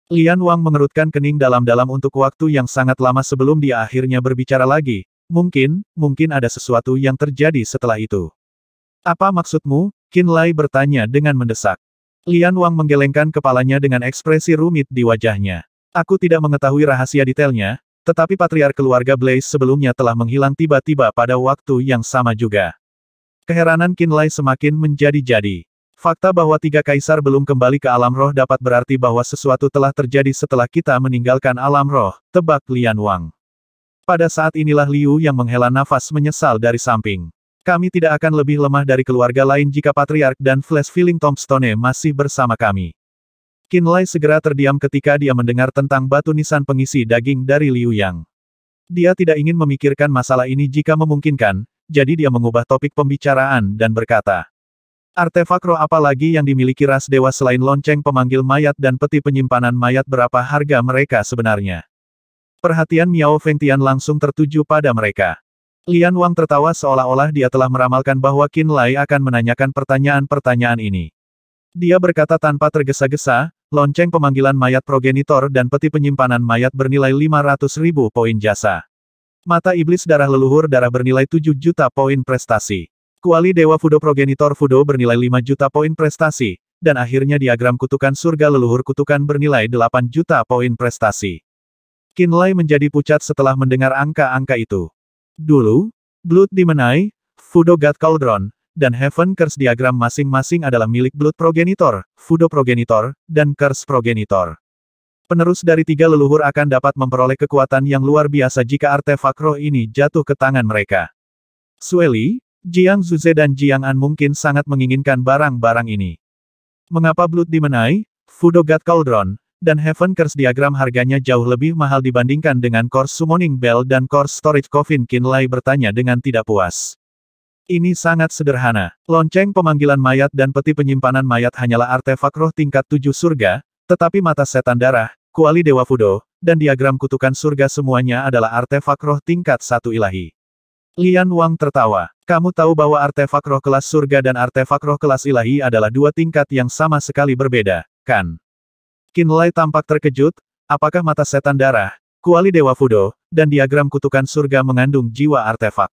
Lian Wang mengerutkan kening dalam-dalam untuk waktu yang sangat lama sebelum dia akhirnya berbicara lagi. Mungkin ada sesuatu yang terjadi setelah itu. Apa maksudmu? Qinlai bertanya dengan mendesak. Lian Wang menggelengkan kepalanya dengan ekspresi rumit di wajahnya. Aku tidak mengetahui rahasia detailnya, tetapi patriark keluarga Blaze sebelumnya telah menghilang tiba-tiba pada waktu yang sama juga. Keheranan Qinlai semakin menjadi-jadi. Fakta bahwa 3 kaisar belum kembali ke alam roh dapat berarti bahwa sesuatu telah terjadi setelah kita meninggalkan alam roh, tebak Lian Wang. Pada saat inilah Liu yang menghela nafas menyesal dari samping. Kami tidak akan lebih lemah dari keluarga lain jika Patriark dan Flash Feeling Tombstone masih bersama kami. Qinlai segera terdiam ketika dia mendengar tentang batu nisan pengisi daging dari Liu Yang. Dia tidak ingin memikirkan masalah ini jika memungkinkan, jadi dia mengubah topik pembicaraan dan berkata, artefak roh apa lagi yang dimiliki ras dewa selain lonceng pemanggil mayat dan peti penyimpanan mayat, berapa harga mereka sebenarnya? Perhatian Miao Fengtian langsung tertuju pada mereka. Lian Wang tertawa seolah-olah dia telah meramalkan bahwa Qinlai akan menanyakan pertanyaan-pertanyaan ini. Dia berkata tanpa tergesa-gesa, lonceng pemanggilan mayat progenitor dan peti penyimpanan mayat bernilai 500.000 poin jasa. Mata iblis darah leluhur darah bernilai 7 juta poin prestasi. Kuali Dewa Fudo Progenitor Fudo bernilai 5 juta poin prestasi, dan akhirnya diagram kutukan surga leluhur kutukan bernilai 8 juta poin prestasi. Qinlai menjadi pucat setelah mendengar angka-angka itu. Dulu, Blood Demon Eye, Fudo God Cauldron, dan Heaven Curse diagram masing-masing adalah milik Blood Progenitor, Fudo Progenitor, dan Curse Progenitor. Penerus dari 3 leluhur akan dapat memperoleh kekuatan yang luar biasa jika artefak roh ini jatuh ke tangan mereka. Sueli, Jiang Zuze dan Jiang An mungkin sangat menginginkan barang-barang ini. Mengapa Blood Demon Eye, Fudo God Cauldron, dan Heaven Curse diagram harganya jauh lebih mahal dibandingkan dengan Course Summoning Bell dan Course Storage Coffin? Qinlai bertanya dengan tidak puas. Ini sangat sederhana. Lonceng pemanggilan mayat dan peti penyimpanan mayat hanyalah artefak roh tingkat 7 surga, tetapi mata setan darah, kuali Dewa Fudo, dan diagram kutukan surga semuanya adalah artefak roh tingkat 1 ilahi. Lian Wang tertawa. Kamu tahu bahwa artefak roh kelas surga dan artefak roh kelas ilahi adalah 2 tingkat yang sama sekali berbeda, kan? Qinlai tampak terkejut, apakah mata setan darah, kuali Dewa Fudo, dan diagram kutukan surga mengandung jiwa artefak?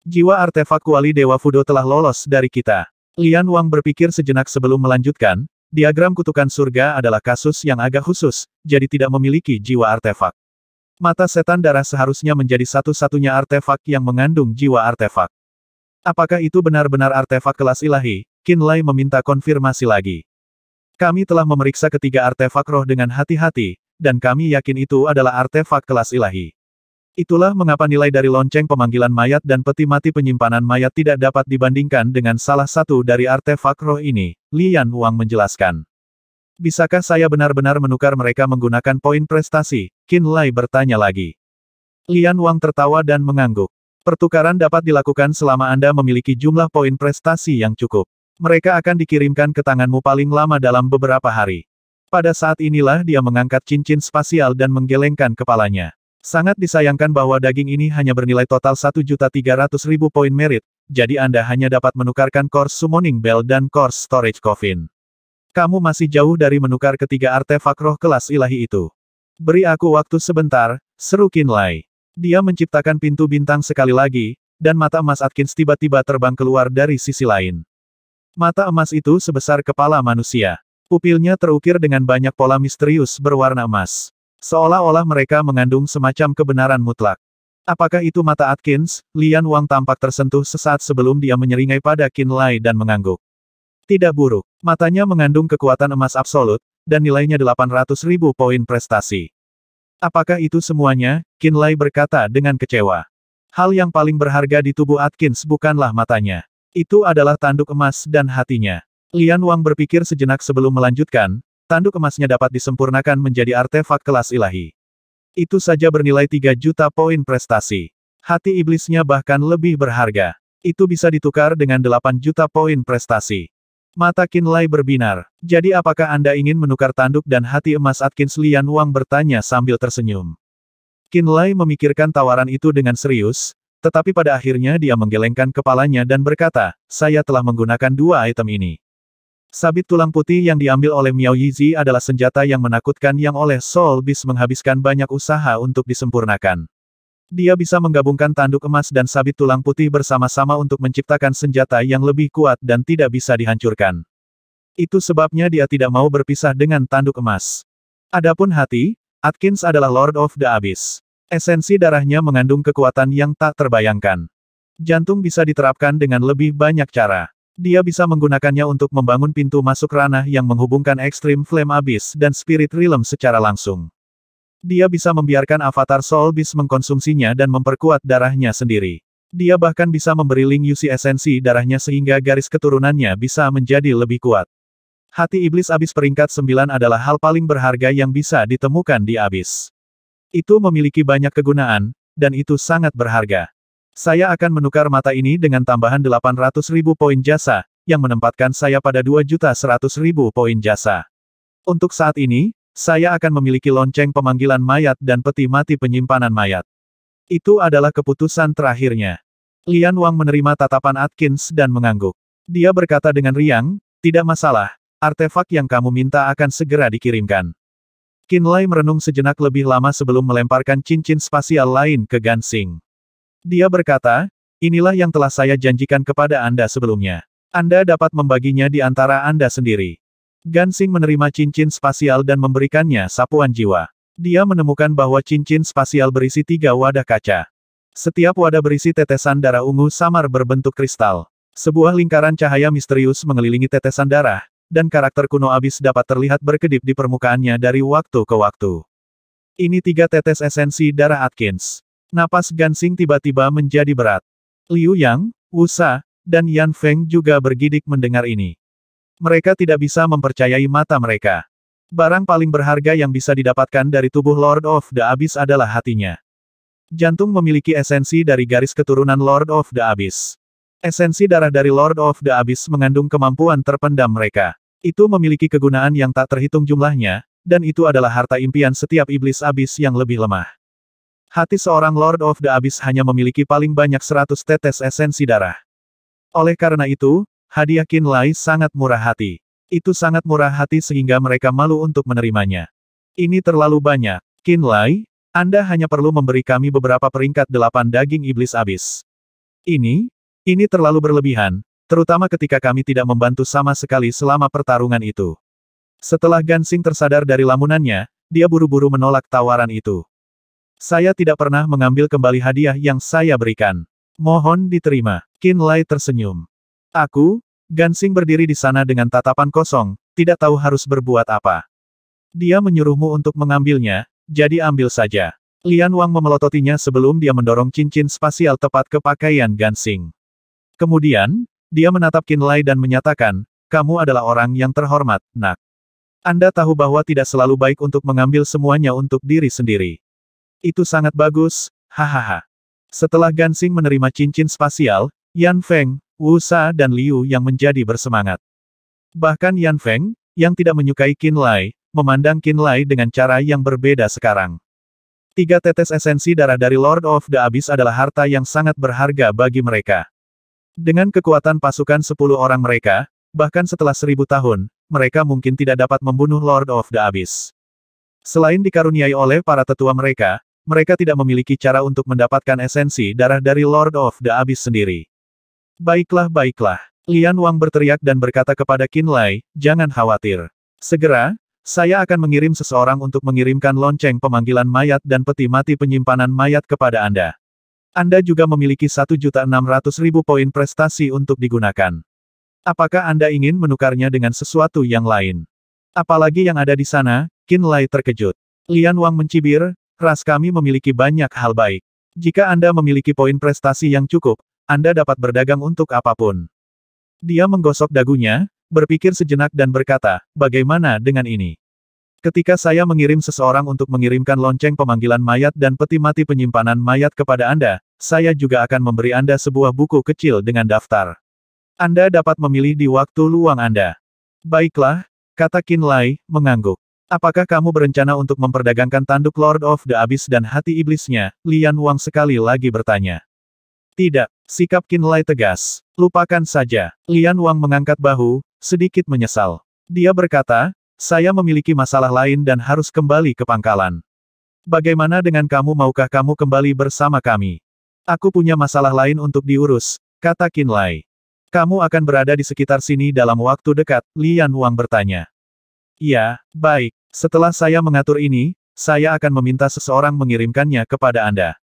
Jiwa artefak kuali Dewa Fudo telah lolos dari kita. Lian Wang berpikir sejenak sebelum melanjutkan, diagram kutukan surga adalah kasus yang agak khusus, jadi tidak memiliki jiwa artefak. Mata setan darah seharusnya menjadi satu-satunya artefak yang mengandung jiwa artefak. Apakah itu benar-benar artefak kelas ilahi? Qinlai meminta konfirmasi lagi. Kami telah memeriksa ketiga artefak roh dengan hati-hati, dan kami yakin itu adalah artefak kelas ilahi. Itulah mengapa nilai dari lonceng pemanggilan mayat dan peti mati penyimpanan mayat tidak dapat dibandingkan dengan salah satu dari artefak roh ini, Lian Wang menjelaskan. Bisakah saya benar-benar menukar mereka menggunakan poin prestasi? Qinlai bertanya lagi. Lian Wang tertawa dan mengangguk. Pertukaran dapat dilakukan selama Anda memiliki jumlah poin prestasi yang cukup. Mereka akan dikirimkan ke tanganmu paling lama dalam beberapa hari. Pada saat inilah dia mengangkat cincin spasial dan menggelengkan kepalanya. Sangat disayangkan bahwa daging ini hanya bernilai total 1.300.000 poin merit, jadi Anda hanya dapat menukarkan Course Summoning Bell dan Course Storage Coffin. Kamu masih jauh dari menukar ketiga artefak roh kelas ilahi itu. Beri aku waktu sebentar, seru Qinlai. Dia menciptakan pintu bintang sekali lagi, dan mata emas Atkins tiba-tiba terbang keluar dari sisi lain. Mata emas itu sebesar kepala manusia. Pupilnya terukir dengan banyak pola misterius berwarna emas. Seolah-olah mereka mengandung semacam kebenaran mutlak. Apakah itu mata Atkins? Lian Wang tampak tersentuh sesaat sebelum dia menyeringai pada Qinlai dan mengangguk. Tidak buruk. Matanya mengandung kekuatan emas absolut, dan nilainya 800.000 poin prestasi. Apakah itu semuanya? Qinlai berkata dengan kecewa. Hal yang paling berharga di tubuh Atkins bukanlah matanya. Itu adalah tanduk emas dan hatinya. Lian Wang berpikir sejenak sebelum melanjutkan, tanduk emasnya dapat disempurnakan menjadi artefak kelas ilahi. Itu saja bernilai 3 juta poin prestasi. Hati iblisnya bahkan lebih berharga. Itu bisa ditukar dengan 8 juta poin prestasi. Mata Qinlai berbinar. Jadi apakah Anda ingin menukar tanduk dan hati emas Atkins? Lian Wang bertanya sambil tersenyum. Qinlai memikirkan tawaran itu dengan serius, tetapi pada akhirnya dia menggelengkan kepalanya dan berkata, saya telah menggunakan 2 item ini. Sabit tulang putih yang diambil oleh Miao Yizi adalah senjata yang menakutkan yang oleh Soul Beast menghabiskan banyak usaha untuk disempurnakan. Dia bisa menggabungkan tanduk emas dan sabit tulang putih bersama-sama untuk menciptakan senjata yang lebih kuat dan tidak bisa dihancurkan. Itu sebabnya dia tidak mau berpisah dengan tanduk emas. Adapun hati, Atkins adalah Lord of the Abyss. Esensi darahnya mengandung kekuatan yang tak terbayangkan. Jantung bisa diterapkan dengan lebih banyak cara. Dia bisa menggunakannya untuk membangun pintu masuk ranah yang menghubungkan Extreme Flame Abyss dan Spirit Realm secara langsung. Dia bisa membiarkan avatar Soul Beast mengkonsumsinya dan memperkuat darahnya sendiri. Dia bahkan bisa memberi Ling Yusi esensi darahnya sehingga garis keturunannya bisa menjadi lebih kuat. Hati Iblis Abis peringkat 9 adalah hal paling berharga yang bisa ditemukan di Abis. Itu memiliki banyak kegunaan, dan itu sangat berharga. Saya akan menukar mata ini dengan tambahan 800.000 poin jasa, yang menempatkan saya pada 2.100.000 poin jasa. Untuk saat ini, saya akan memiliki lonceng pemanggilan mayat dan peti mati penyimpanan mayat. Itu adalah keputusan terakhirnya. Lian Wang menerima tatapan Atkins dan mengangguk. Dia berkata dengan riang, tidak masalah, artefak yang kamu minta akan segera dikirimkan. Qinlai merenung sejenak lebih lama sebelum melemparkan cincin spasial lain ke Gansing. Dia berkata, inilah yang telah saya janjikan kepada Anda sebelumnya. Anda dapat membaginya di antara Anda sendiri. Gansing menerima cincin spasial dan memberikannya sapuan jiwa. Dia menemukan bahwa cincin spasial berisi 3 wadah kaca. Setiap wadah berisi tetesan darah ungu samar berbentuk kristal. Sebuah lingkaran cahaya misterius mengelilingi tetesan darah, dan karakter kuno Abis dapat terlihat berkedip di permukaannya dari waktu ke waktu. Ini 3 tetes esensi darah Atkins. Napas Gansing tiba-tiba menjadi berat. Liu Yang, Wu Sa, dan Yan Feng juga bergidik mendengar ini. Mereka tidak bisa mempercayai mata mereka. Barang paling berharga yang bisa didapatkan dari tubuh Lord of the Abyss adalah hatinya. Jantung memiliki esensi dari garis keturunan Lord of the Abyss. Esensi darah dari Lord of the Abyss mengandung kemampuan terpendam mereka. Itu memiliki kegunaan yang tak terhitung jumlahnya, dan itu adalah harta impian setiap iblis Abyss yang lebih lemah. Hati seorang Lord of the Abyss hanya memiliki paling banyak 100 tetes esensi darah. Oleh karena itu, hadiah Qinlai sangat murah hati. Itu sangat murah hati sehingga mereka malu untuk menerimanya. Ini terlalu banyak. Qinlai, Anda hanya perlu memberi kami beberapa peringkat 8 daging iblis abis. Ini terlalu berlebihan, terutama ketika kami tidak membantu sama sekali selama pertarungan itu. Setelah Gansing tersadar dari lamunannya, dia buru-buru menolak tawaran itu. Saya tidak pernah mengambil kembali hadiah yang saya berikan. Mohon diterima. Qinlai tersenyum. Gansing berdiri di sana dengan tatapan kosong, tidak tahu harus berbuat apa. Dia menyuruhmu untuk mengambilnya, jadi ambil saja. Lian Wang memelototinya sebelum dia mendorong cincin spasial tepat ke pakaian Gansing. Kemudian, dia menatap Qinlai dan menyatakan, kamu adalah orang yang terhormat, nak. Anda tahu bahwa tidak selalu baik untuk mengambil semuanya untuk diri sendiri. Itu sangat bagus, hahaha. Setelah Gansing menerima cincin spasial, Yan Feng, Wu Sa dan Liu yang menjadi bersemangat. Bahkan Yan Feng, yang tidak menyukai Qinlai, memandang Qinlai dengan cara yang berbeda sekarang. 3 tetes esensi darah dari Lord of the Abyss adalah harta yang sangat berharga bagi mereka. Dengan kekuatan pasukan 10 orang mereka, bahkan setelah 1000 tahun, mereka mungkin tidak dapat membunuh Lord of the Abyss. Selain dikaruniai oleh para tetua mereka, mereka tidak memiliki cara untuk mendapatkan esensi darah dari Lord of the Abyss sendiri. Baiklah. Lian Wang berteriak dan berkata kepada Qinlai, jangan khawatir. Segera, saya akan mengirim seseorang untuk mengirimkan lonceng pemanggilan mayat dan peti mati penyimpanan mayat kepada Anda. Anda juga memiliki 1.600.000 poin prestasi untuk digunakan. Apakah Anda ingin menukarnya dengan sesuatu yang lain? Apalagi yang ada di sana, Qin Lai terkejut. Lian Wang mencibir, ras kami memiliki banyak hal baik. Jika Anda memiliki poin prestasi yang cukup, Anda dapat berdagang untuk apapun. Dia menggosok dagunya, berpikir sejenak dan berkata, bagaimana dengan ini? Ketika saya mengirim seseorang untuk mengirimkan lonceng pemanggilan mayat dan peti mati penyimpanan mayat kepada Anda, saya juga akan memberi Anda sebuah buku kecil dengan daftar. Anda dapat memilih di waktu luang Anda. Baiklah, kata Qin Lai, mengangguk. Apakah kamu berencana untuk memperdagangkan tanduk Lord of the Abyss dan hati iblisnya? Lian Wang sekali lagi bertanya. Tidak, sikap Qin Lai tegas. Lupakan saja. Lian Wang mengangkat bahu, sedikit menyesal. Dia berkata, saya memiliki masalah lain dan harus kembali ke pangkalan. Bagaimana dengan kamu, maukah kamu kembali bersama kami? Aku punya masalah lain untuk diurus, kata Qin Lai. Kamu akan berada di sekitar sini dalam waktu dekat, Lian Wang bertanya. Ya, baik. Setelah saya mengatur ini, saya akan meminta seseorang mengirimkannya kepada Anda.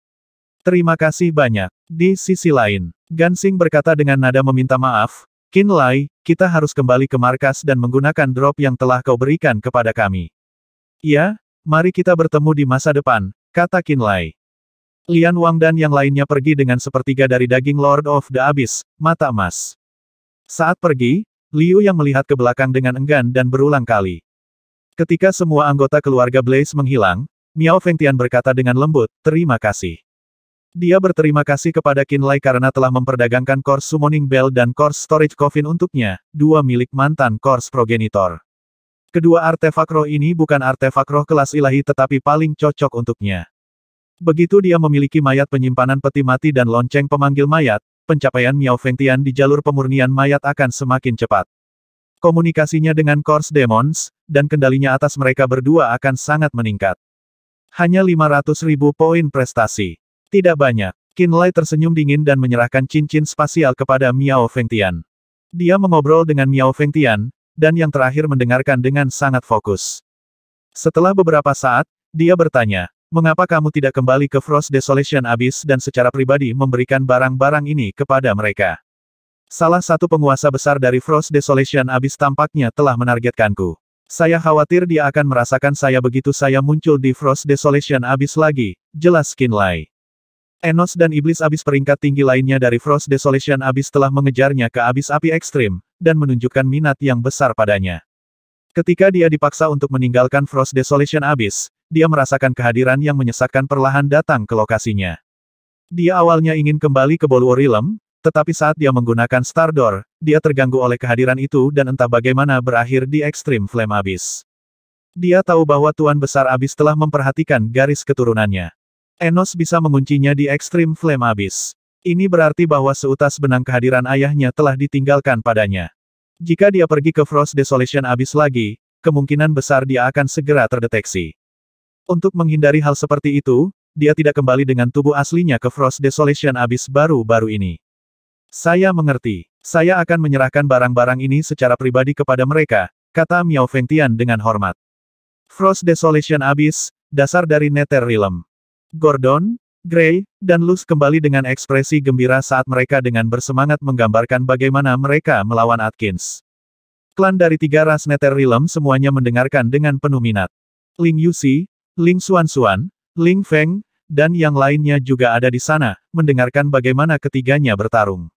Terima kasih banyak. Di sisi lain, Gansing berkata dengan nada meminta maaf, Qin Lai, kita harus kembali ke markas dan menggunakan drop yang telah kau berikan kepada kami. Ya, mari kita bertemu di masa depan, kata Qin Lai. Lian Wang dan yang lainnya pergi dengan sepertiga dari daging Lord of the Abyss, mata emas. Saat pergi, Liu yang melihat ke belakang dengan enggan dan berulang kali. Ketika semua anggota keluarga Blaze menghilang, Miao Fengtian berkata dengan lembut, terima kasih. Dia berterima kasih kepada Qin Lai karena telah memperdagangkan Course Summoning Bell dan Course Storage Coffin untuknya, dua milik mantan Course Progenitor. Kedua artefak roh ini bukan artefak roh kelas ilahi tetapi paling cocok untuknya. Begitu dia memiliki mayat penyimpanan peti mati dan lonceng pemanggil mayat, pencapaian Miao Fengtian di jalur pemurnian mayat akan semakin cepat. Komunikasinya dengan Course Demons, dan kendalinya atas mereka berdua akan sangat meningkat. Hanya 500.000 poin prestasi. Tidak banyak. Qin Lai tersenyum dingin dan menyerahkan cincin spasial kepada Miao Fengtian. Dia mengobrol dengan Miao Fengtian, dan yang terakhir mendengarkan dengan sangat fokus. Setelah beberapa saat, dia bertanya, mengapa kamu tidak kembali ke Frost Desolation Abyss dan secara pribadi memberikan barang-barang ini kepada mereka? Salah satu penguasa besar dari Frost Desolation Abyss tampaknya telah menargetkanku. Saya khawatir dia akan merasakan saya begitu saya muncul di Frost Desolation Abyss lagi, jelas Qin Lai. Enos dan iblis abis peringkat tinggi lainnya dari Frost Desolation Abyss telah mengejarnya ke abis api ekstrim, dan menunjukkan minat yang besar padanya. Ketika dia dipaksa untuk meninggalkan Frost Desolation Abyss, dia merasakan kehadiran yang menyesatkan perlahan datang ke lokasinya. Dia awalnya ingin kembali ke Boluo Realm, tetapi saat dia menggunakan Star Door, dia terganggu oleh kehadiran itu dan entah bagaimana berakhir di Extreme Flame Abyss. Dia tahu bahwa Tuan Besar Abyss telah memperhatikan garis keturunannya. Enos bisa menguncinya di Extreme Flame Abyss. Ini berarti bahwa seutas benang kehadiran ayahnya telah ditinggalkan padanya. Jika dia pergi ke Frost Desolation Abyss lagi, kemungkinan besar dia akan segera terdeteksi. Untuk menghindari hal seperti itu, dia tidak kembali dengan tubuh aslinya ke Frost Desolation Abyss baru-baru ini. Saya mengerti. Saya akan menyerahkan barang-barang ini secara pribadi kepada mereka, kata Miao Fengtian dengan hormat. Frost Desolation Abyss, dasar dari Nether Realm. Gordon, Gray, dan Luz kembali dengan ekspresi gembira saat mereka dengan bersemangat menggambarkan bagaimana mereka melawan Atkins. Klan dari 3 ras Nether Realm semuanya mendengarkan dengan penuh minat. Ling Yuxi, Ling Xuanxuan, Ling Feng, dan yang lainnya juga ada di sana, mendengarkan bagaimana ketiganya bertarung.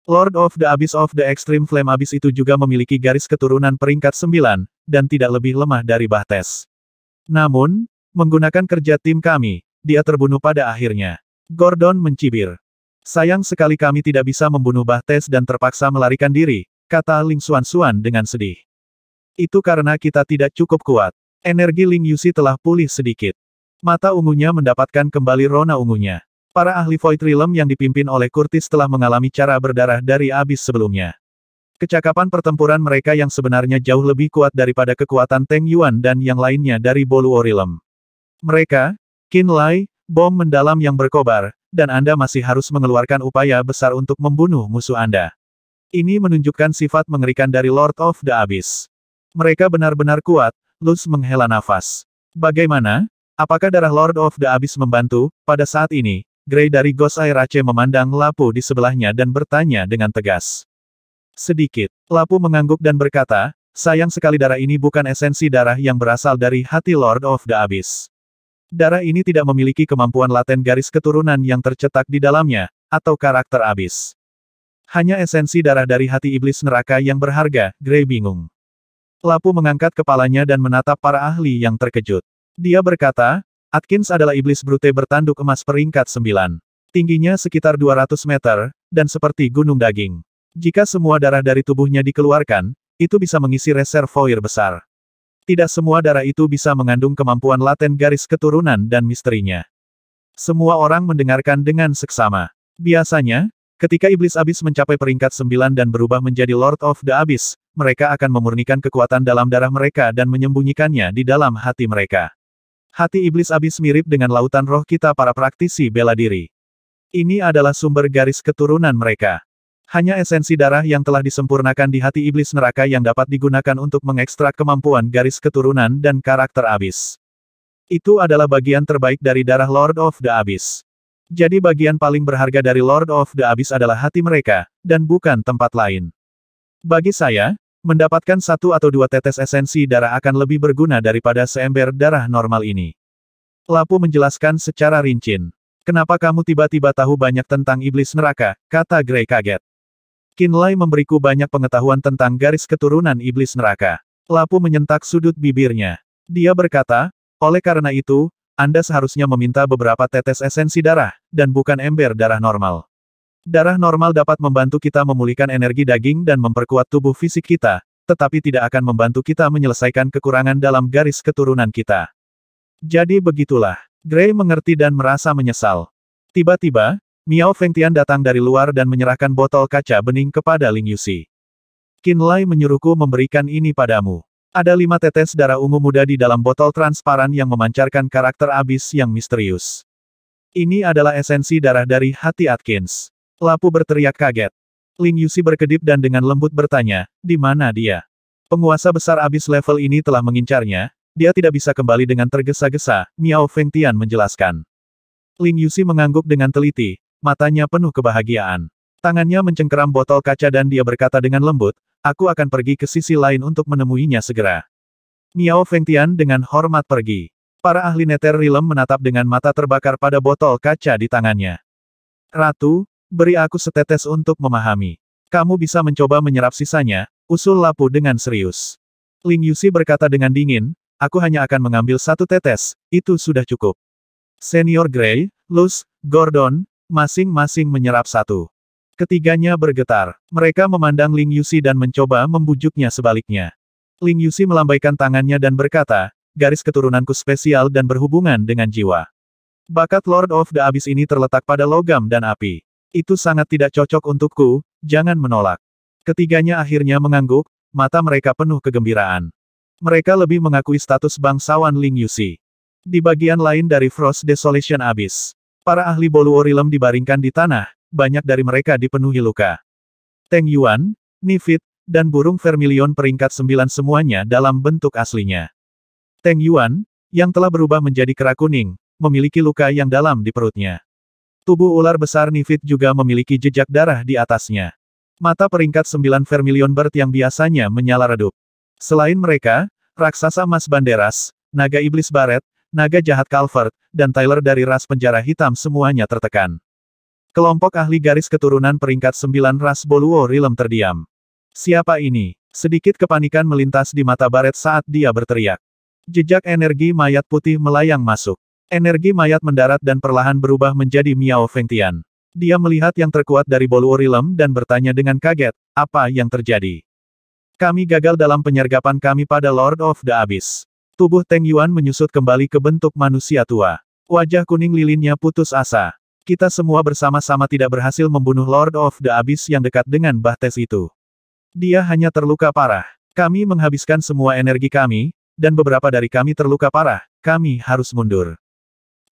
Lord of the Abyss of the Extreme Flame Abyss itu juga memiliki garis keturunan peringkat 9, dan tidak lebih lemah dari Bahtes. Namun, menggunakan kerja tim kami, dia terbunuh pada akhirnya. Gordon mencibir. Sayang sekali kami tidak bisa membunuh Bahtes dan terpaksa melarikan diri, kata Ling Xuanxuan dengan sedih. Itu karena kita tidak cukup kuat. Energi Ling Yuxi telah pulih sedikit. Mata ungunya mendapatkan kembali rona ungunya. Para ahli Void Realm yang dipimpin oleh Curtis telah mengalami cara berdarah dari abis sebelumnya. Kecakapan pertempuran mereka yang sebenarnya jauh lebih kuat daripada kekuatan Teng Yuan dan yang lainnya dari Boluo Realm. Mereka, Qin Lai, bom mendalam yang berkobar, dan Anda masih harus mengeluarkan upaya besar untuk membunuh musuh Anda. Ini menunjukkan sifat mengerikan dari Lord of the Abyss. Mereka benar-benar kuat. Luz menghela nafas. Bagaimana? Apakah darah Lord of the Abyss membantu? Pada saat ini, Gray dari Ghost Air Aceh memandang Lapu di sebelahnya dan bertanya dengan tegas. Sedikit. Lapu mengangguk dan berkata, sayang sekali darah ini bukan esensi darah yang berasal dari hati Lord of the Abyss. Darah ini tidak memiliki kemampuan laten garis keturunan yang tercetak di dalamnya, atau karakter abis. Hanya esensi darah dari hati iblis neraka yang berharga, Grey bingung. Lapu mengangkat kepalanya dan menatap para ahli yang terkejut. Dia berkata, Atkins adalah iblis brute bertanduk emas peringkat 9. Tingginya sekitar 200 meter, dan seperti gunung daging. Jika semua darah dari tubuhnya dikeluarkan, itu bisa mengisi reservoir besar. Tidak semua darah itu bisa mengandung kemampuan laten garis keturunan dan misterinya. Semua orang mendengarkan dengan seksama. Biasanya, ketika iblis abis mencapai peringkat 9 dan berubah menjadi Lord of the Abyss, mereka akan memurnikan kekuatan dalam darah mereka dan menyembunyikannya di dalam hati mereka. Hati iblis abis mirip dengan lautan roh kita para praktisi bela diri. Ini adalah sumber garis keturunan mereka. Hanya esensi darah yang telah disempurnakan di hati iblis neraka yang dapat digunakan untuk mengekstrak kemampuan garis keturunan dan karakter abis. Itu adalah bagian terbaik dari darah Lord of the Abyss. Jadi bagian paling berharga dari Lord of the Abyss adalah hati mereka, dan bukan tempat lain. Bagi saya, mendapatkan 1 atau 2 tetes esensi darah akan lebih berguna daripada seember darah normal ini. Lapu menjelaskan secara rinci. Kenapa kamu tiba-tiba tahu banyak tentang iblis neraka, kata Grey kaget. Qinlai memberiku banyak pengetahuan tentang garis keturunan iblis neraka. Lapu menyentak sudut bibirnya. Dia berkata, oleh karena itu, Anda seharusnya meminta beberapa tetes esensi darah, dan bukan ember darah normal. Darah normal dapat membantu kita memulihkan energi daging dan memperkuat tubuh fisik kita, tetapi tidak akan membantu kita menyelesaikan kekurangan dalam garis keturunan kita. Jadi begitulah. Grey mengerti dan merasa menyesal. Tiba-tiba, Miao Fengtian datang dari luar dan menyerahkan botol kaca bening kepada Ling Yuxi. Qinlai menyuruhku memberikan ini padamu. Ada 5 tetes darah ungu muda di dalam botol transparan yang memancarkan karakter abis yang misterius. Ini adalah esensi darah dari hati Atkins. Lapu berteriak kaget. Ling Yuxi berkedip dan dengan lembut bertanya, di mana dia? Penguasa besar abis level ini telah mengincarnya, dia tidak bisa kembali dengan tergesa-gesa, Miao Fengtian menjelaskan. Ling Yuxi mengangguk dengan teliti. Matanya penuh kebahagiaan. Tangannya mencengkeram botol kaca dan dia berkata dengan lembut, aku akan pergi ke sisi lain untuk menemuinya segera. Miao Fengtian dengan hormat pergi. Para ahli Nether Realm menatap dengan mata terbakar pada botol kaca di tangannya. Ratu, beri aku setetes untuk memahami. Kamu bisa mencoba menyerap sisanya, usul Lapu dengan serius. Ling Yuxi berkata dengan dingin, aku hanya akan mengambil 1 tetes, itu sudah cukup. Senior Grey, Luz, Gordon, masing-masing menyerap 1. Ketiganya bergetar. Mereka memandang Ling Yuxi dan mencoba membujuknya sebaliknya. Ling Yuxi melambaikan tangannya dan berkata, garis keturunanku spesial dan berhubungan dengan jiwa. Bakat Lord of the Abyss ini terletak pada logam dan api. Itu sangat tidak cocok untukku, jangan menolak. Ketiganya akhirnya mengangguk, mata mereka penuh kegembiraan. Mereka lebih mengakui status bangsawan Ling Yuxi. Di bagian lain dari Frost Desolation Abyss, para ahli Boluo Realm dibaringkan di tanah, banyak dari mereka dipenuhi luka. Teng Yuan, Nifit, dan burung vermilion peringkat 9 semuanya dalam bentuk aslinya. Teng Yuan, yang telah berubah menjadi kera kuning, memiliki luka yang dalam di perutnya. Tubuh ular besar Nifit juga memiliki jejak darah di atasnya. Mata peringkat 9 vermilion bird yang biasanya menyala redup. Selain mereka, raksasa emas Banderas, naga iblis Baret, naga jahat Calvert, dan Tyler dari ras penjara hitam semuanya tertekan. Kelompok ahli garis keturunan peringkat 9 ras Boluo Realm terdiam. Siapa ini? Sedikit kepanikan melintas di mata Baret saat dia berteriak. Jejak energi mayat putih melayang masuk. Energi mayat mendarat dan perlahan berubah menjadi Miao Fengtian. Dia melihat yang terkuat dari Boluo Realm dan bertanya dengan kaget, apa yang terjadi? Kami gagal dalam penyergapan kami pada Lord of the Abyss. Tubuh Teng Yuan menyusut kembali ke bentuk manusia tua. Wajah kuning lilinnya putus asa. Kita semua bersama-sama tidak berhasil membunuh Lord of the Abyss yang dekat dengan Bahtes itu. Dia hanya terluka parah. Kami menghabiskan semua energi kami, dan beberapa dari kami terluka parah, kami harus mundur.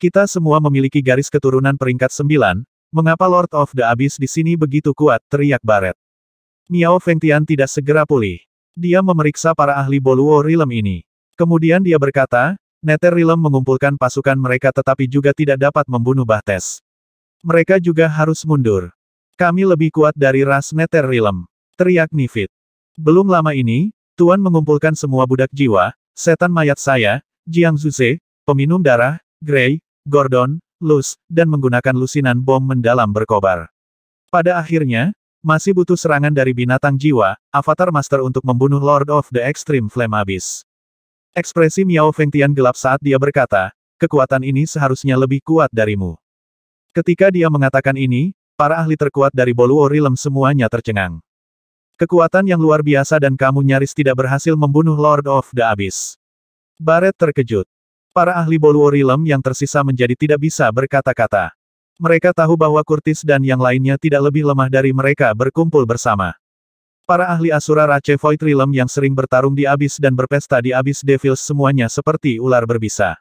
Kita semua memiliki garis keturunan peringkat 9, mengapa Lord of the Abyss di sini begitu kuat, teriak Baret. Miao Fengtian tidak segera pulih. Dia memeriksa para ahli Boluo Realm ini. Kemudian dia berkata, Nether Realm mengumpulkan pasukan mereka tetapi juga tidak dapat membunuh Bahtes. Mereka juga harus mundur. Kami lebih kuat dari ras Nether Realm. Teriak Nifit. Belum lama ini, Tuan mengumpulkan semua budak jiwa, setan mayat saya, Jiang Zuze, peminum darah, Gray, Gordon, Luz, dan menggunakan lusinan bom mendalam berkobar. Pada akhirnya, masih butuh serangan dari binatang jiwa, Avatar Master untuk membunuh Lord of the Extreme Flame Abyss. Ekspresi Miao Fengtian gelap saat dia berkata, kekuatan ini seharusnya lebih kuat darimu. Ketika dia mengatakan ini, para ahli terkuat dari Boluo Realm semuanya tercengang. Kekuatan yang luar biasa dan kamu nyaris tidak berhasil membunuh Lord of the Abyss. Barret terkejut. Para ahli Boluo Realm yang tersisa menjadi tidak bisa berkata-kata. Mereka tahu bahwa Curtis dan yang lainnya tidak lebih lemah dari mereka berkumpul bersama. Para ahli Asura Rache Void Realm yang sering bertarung di Abyss dan berpesta di Abyss Devils semuanya seperti ular berbisa.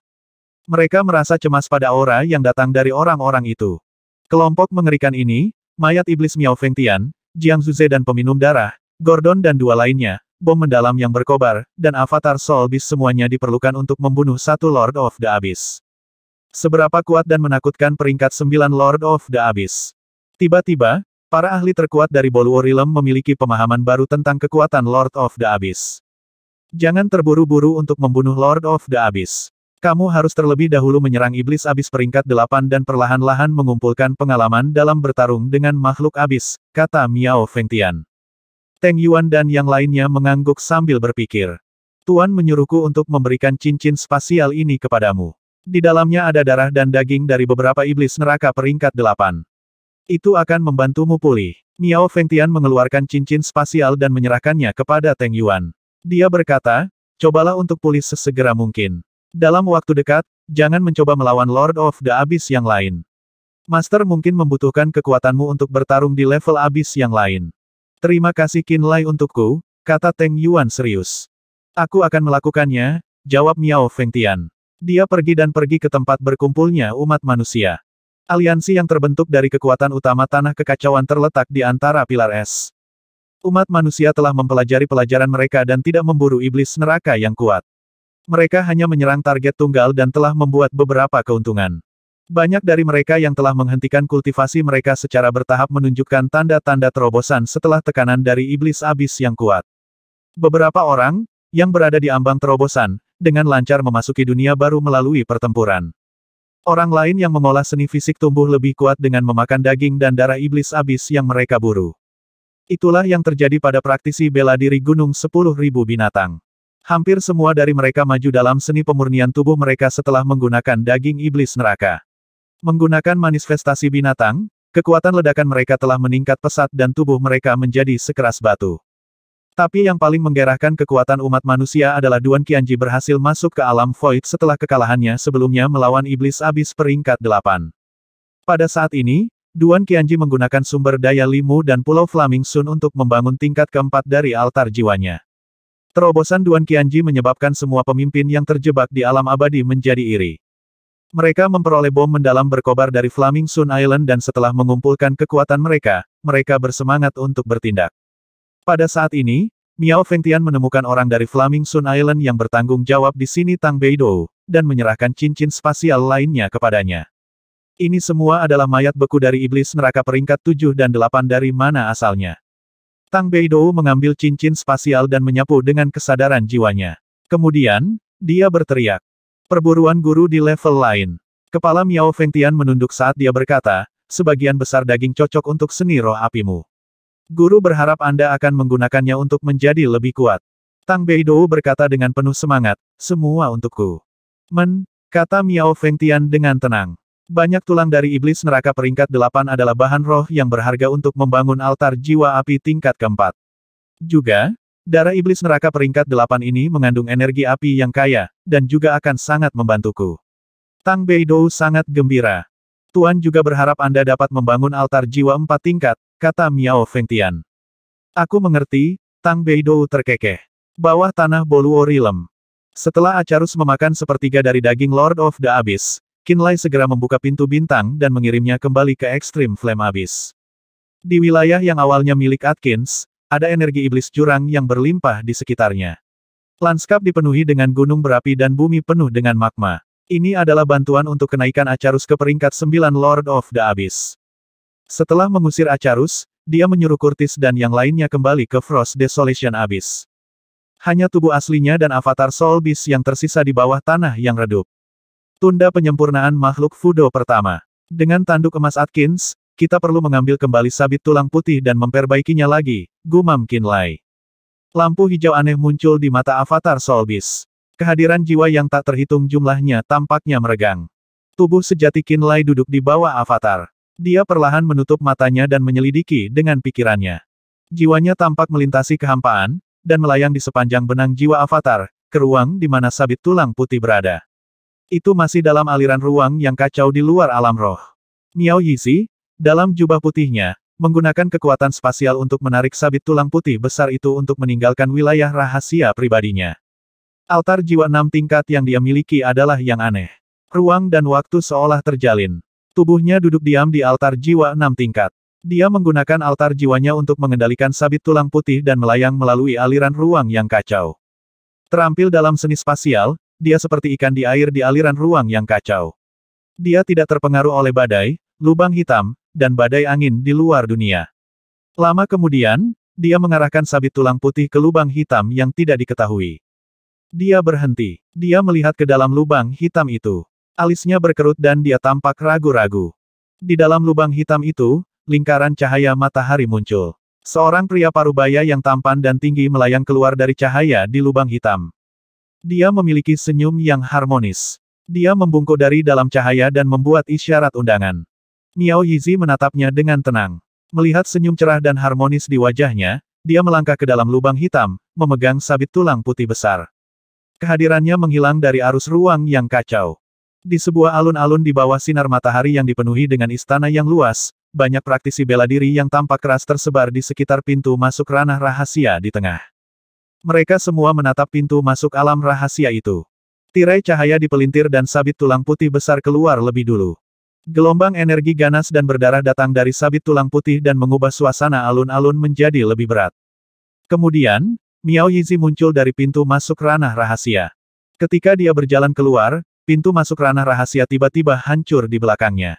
Mereka merasa cemas pada aura yang datang dari orang-orang itu. Kelompok mengerikan ini, mayat iblis Miao Fengtian, Jiang Zuze dan peminum darah, Gordon dan dua lainnya, bom mendalam yang berkobar, dan Avatar Soul Beast semuanya diperlukan untuk membunuh satu Lord of the Abyss. Seberapa kuat dan menakutkan peringkat 9 Lord of the Abyss. Tiba-tiba, para ahli terkuat dari Boluo Realm memiliki pemahaman baru tentang kekuatan Lord of the Abyss. Jangan terburu-buru untuk membunuh Lord of the Abyss. Kamu harus terlebih dahulu menyerang iblis abis peringkat 8 dan perlahan-lahan mengumpulkan pengalaman dalam bertarung dengan makhluk abis, kata Miao Fengtian. Teng Yuan dan yang lainnya mengangguk sambil berpikir. Tuan menyuruhku untuk memberikan cincin spasial ini kepadamu. Di dalamnya ada darah dan daging dari beberapa iblis neraka peringkat 8. Itu akan membantumu pulih. Miao Fengtian mengeluarkan cincin spasial dan menyerahkannya kepada Teng Yuan. Dia berkata, cobalah untuk pulih sesegera mungkin. Dalam waktu dekat, jangan mencoba melawan Lord of the Abyss yang lain. Master mungkin membutuhkan kekuatanmu untuk bertarung di level Abyss yang lain. Terima kasih Qinlai untukku, kata Teng Yuan serius. Aku akan melakukannya, jawab Miao Fengtian. Dia pergi ke tempat berkumpulnya umat manusia. Aliansi yang terbentuk dari kekuatan utama tanah kekacauan terletak di antara pilar es. Umat manusia telah mempelajari pelajaran mereka dan tidak memburu iblis neraka yang kuat. Mereka hanya menyerang target tunggal dan telah membuat beberapa keuntungan. Banyak dari mereka yang telah menghentikan kultivasi mereka secara bertahap menunjukkan tanda-tanda terobosan setelah tekanan dari iblis abis yang kuat. Beberapa orang, yang berada di ambang terobosan, dengan lancar memasuki dunia baru melalui pertempuran. Orang lain yang mengolah seni fisik tumbuh lebih kuat dengan memakan daging dan darah iblis abis yang mereka buru. Itulah yang terjadi pada praktisi bela diri Gunung 10.000 Binatang. Hampir semua dari mereka maju dalam seni pemurnian tubuh mereka setelah menggunakan daging iblis neraka. Menggunakan manifestasi binatang, kekuatan ledakan mereka telah meningkat pesat dan tubuh mereka menjadi sekeras batu. Tapi yang paling menggerakkan kekuatan umat manusia adalah Duan Qianji berhasil masuk ke alam void setelah kekalahannya sebelumnya melawan iblis abis peringkat 8. Pada saat ini, Duan Qianji menggunakan sumber daya Limu dan Pulau Flaming Sun untuk membangun tingkat keempat dari altar jiwanya. Terobosan Duan Qianji menyebabkan semua pemimpin yang terjebak di alam abadi menjadi iri. Mereka memperoleh bom mendalam berkobar dari Flaming Sun Island dan setelah mengumpulkan kekuatan mereka, mereka bersemangat untuk bertindak. Pada saat ini, Miao Fengtian menemukan orang dari Flaming Sun Island yang bertanggung jawab di sini Tang Beidou, dan menyerahkan cincin spasial lainnya kepadanya. Ini semua adalah mayat beku dari iblis neraka peringkat 7 dan 8 dari mana asalnya. Tang Beidou mengambil cincin spasial dan menyapu dengan kesadaran jiwanya. Kemudian, dia berteriak. Perburuan guru di level lain. Kepala Miao Fengtian menunduk saat dia berkata, sebagian besar daging cocok untuk seni roh apimu. Guru berharap Anda akan menggunakannya untuk menjadi lebih kuat. Tang Beidou berkata dengan penuh semangat, semua untukku. Kata Miao Fengtian dengan tenang. Banyak tulang dari iblis neraka peringkat 8 adalah bahan roh yang berharga untuk membangun altar jiwa api tingkat keempat. Juga, darah iblis neraka peringkat 8 ini mengandung energi api yang kaya, dan juga akan sangat membantuku. Tang Beidou sangat gembira. Tuan juga berharap Anda dapat membangun altar jiwa 4 tingkat, kata Miao Fengtian. Aku mengerti, Tang Beidou terkekeh. Bawah tanah Boluo Realm. Setelah Acarus memakan sepertiga dari daging Lord of the Abyss, Qinlai segera membuka pintu bintang dan mengirimnya kembali ke Extreme Flame Abyss. Di wilayah yang awalnya milik Atkins, ada energi iblis jurang yang berlimpah di sekitarnya. Lanskap dipenuhi dengan gunung berapi dan bumi penuh dengan magma. Ini adalah bantuan untuk kenaikan Acarus ke peringkat 9 Lord of the Abyss. Setelah mengusir Acarus, dia menyuruh Curtis dan yang lainnya kembali ke Frost Desolation Abyss. Hanya tubuh aslinya dan avatar Soul Beast yang tersisa di bawah tanah yang redup. Tunda penyempurnaan makhluk Fudo pertama. Dengan tanduk emas Atkins, kita perlu mengambil kembali sabit tulang putih dan memperbaikinya lagi, gumam Qinlai. Lampu hijau aneh muncul di mata avatar Soul Beast. Kehadiran jiwa yang tak terhitung jumlahnya tampaknya meregang. Tubuh sejati Qinlai duduk di bawah avatar. Dia perlahan menutup matanya dan menyelidiki dengan pikirannya. Jiwanya tampak melintasi kehampaan, dan melayang di sepanjang benang jiwa avatar, ke ruang di mana sabit tulang putih berada. Itu masih dalam aliran ruang yang kacau di luar alam roh. Miao Yizi, dalam jubah putihnya, menggunakan kekuatan spasial untuk menarik sabit tulang putih besar itu untuk meninggalkan wilayah rahasia pribadinya. Altar jiwa 6 tingkat yang dia miliki adalah yang aneh. Ruang dan waktu seolah terjalin. Tubuhnya duduk diam di altar jiwa 6 tingkat. Dia menggunakan altar jiwanya untuk mengendalikan sabit tulang putih dan melayang melalui aliran ruang yang kacau. Terampil dalam seni spasial, dia seperti ikan di air di aliran ruang yang kacau. Dia tidak terpengaruh oleh badai, lubang hitam, dan badai angin di luar dunia. Lama kemudian, dia mengarahkan sabit tulang putih ke lubang hitam yang tidak diketahui. Dia berhenti. Dia melihat ke dalam lubang hitam itu. Alisnya berkerut dan dia tampak ragu-ragu. Di dalam lubang hitam itu, lingkaran cahaya matahari muncul. Seorang pria parubaya yang tampan dan tinggi melayang keluar dari cahaya di lubang hitam. Dia memiliki senyum yang harmonis. Dia membungkuk dari dalam cahaya dan membuat isyarat undangan. Miao Yizi menatapnya dengan tenang. Melihat senyum cerah dan harmonis di wajahnya, dia melangkah ke dalam lubang hitam, memegang sabit tulang putih besar. Kehadirannya menghilang dari arus ruang yang kacau. Di sebuah alun-alun di bawah sinar matahari yang dipenuhi dengan istana yang luas, banyak praktisi bela diri yang tampak keras tersebar di sekitar pintu masuk ranah rahasia di tengah. Mereka semua menatap pintu masuk alam rahasia itu. Tirai cahaya dipelintir dan sabit tulang putih besar keluar lebih dulu. Gelombang energi ganas dan berdarah datang dari sabit tulang putih dan mengubah suasana alun-alun menjadi lebih berat. Kemudian, Miao Yizi muncul dari pintu masuk ranah rahasia. Ketika dia berjalan keluar, pintu masuk ranah rahasia tiba-tiba hancur di belakangnya.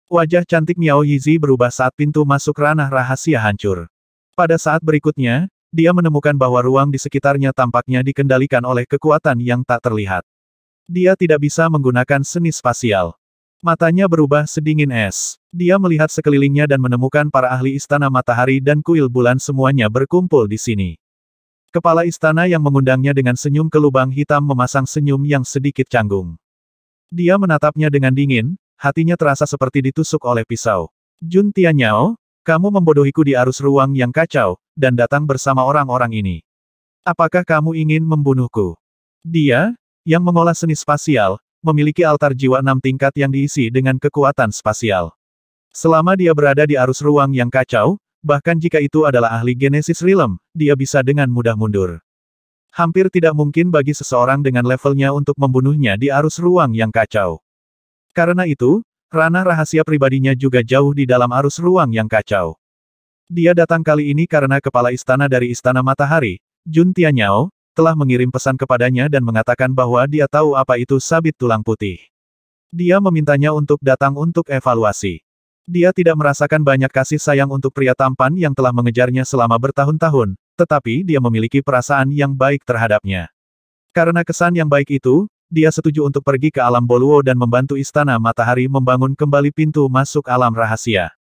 Wajah cantik Miao Yizi berubah saat pintu masuk ranah rahasia hancur. Pada saat berikutnya, dia menemukan bahwa ruang di sekitarnya tampaknya dikendalikan oleh kekuatan yang tak terlihat. Dia tidak bisa menggunakan seni spasial. Matanya berubah sedingin es. Dia melihat sekelilingnya dan menemukan para ahli istana matahari dan kuil bulan semuanya berkumpul di sini. Kepala istana yang mengundangnya dengan senyum ke lubang hitam memasang senyum yang sedikit canggung. Dia menatapnya dengan dingin, hatinya terasa seperti ditusuk oleh pisau. Jun Tianyao, kamu membodohiku di arus ruang yang kacau, dan datang bersama orang-orang ini. Apakah kamu ingin membunuhku? Dia, yang mengolah seni spasial, memiliki altar jiwa 6 tingkat yang diisi dengan kekuatan spasial. Selama dia berada di arus ruang yang kacau, bahkan jika itu adalah ahli Genesis Realm, dia bisa dengan mudah mundur. Hampir tidak mungkin bagi seseorang dengan levelnya untuk membunuhnya di arus ruang yang kacau. Karena itu, ranah rahasia pribadinya juga jauh di dalam arus ruang yang kacau. Dia datang kali ini karena kepala istana dari Istana Matahari, Jun Tianyao, telah mengirim pesan kepadanya dan mengatakan bahwa dia tahu apa itu sabit tulang putih. Dia memintanya untuk datang untuk evaluasi. Dia tidak merasakan banyak kasih sayang untuk pria tampan yang telah mengejarnya selama bertahun-tahun, tetapi dia memiliki perasaan yang baik terhadapnya. Karena kesan yang baik itu, dia setuju untuk pergi ke alam Boluo dan membantu Istana Matahari membangun kembali pintu masuk alam rahasia.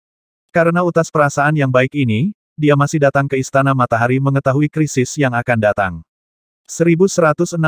Karena utas perasaan yang baik ini, dia masih datang ke Istana Matahari mengetahui krisis yang akan datang. 1160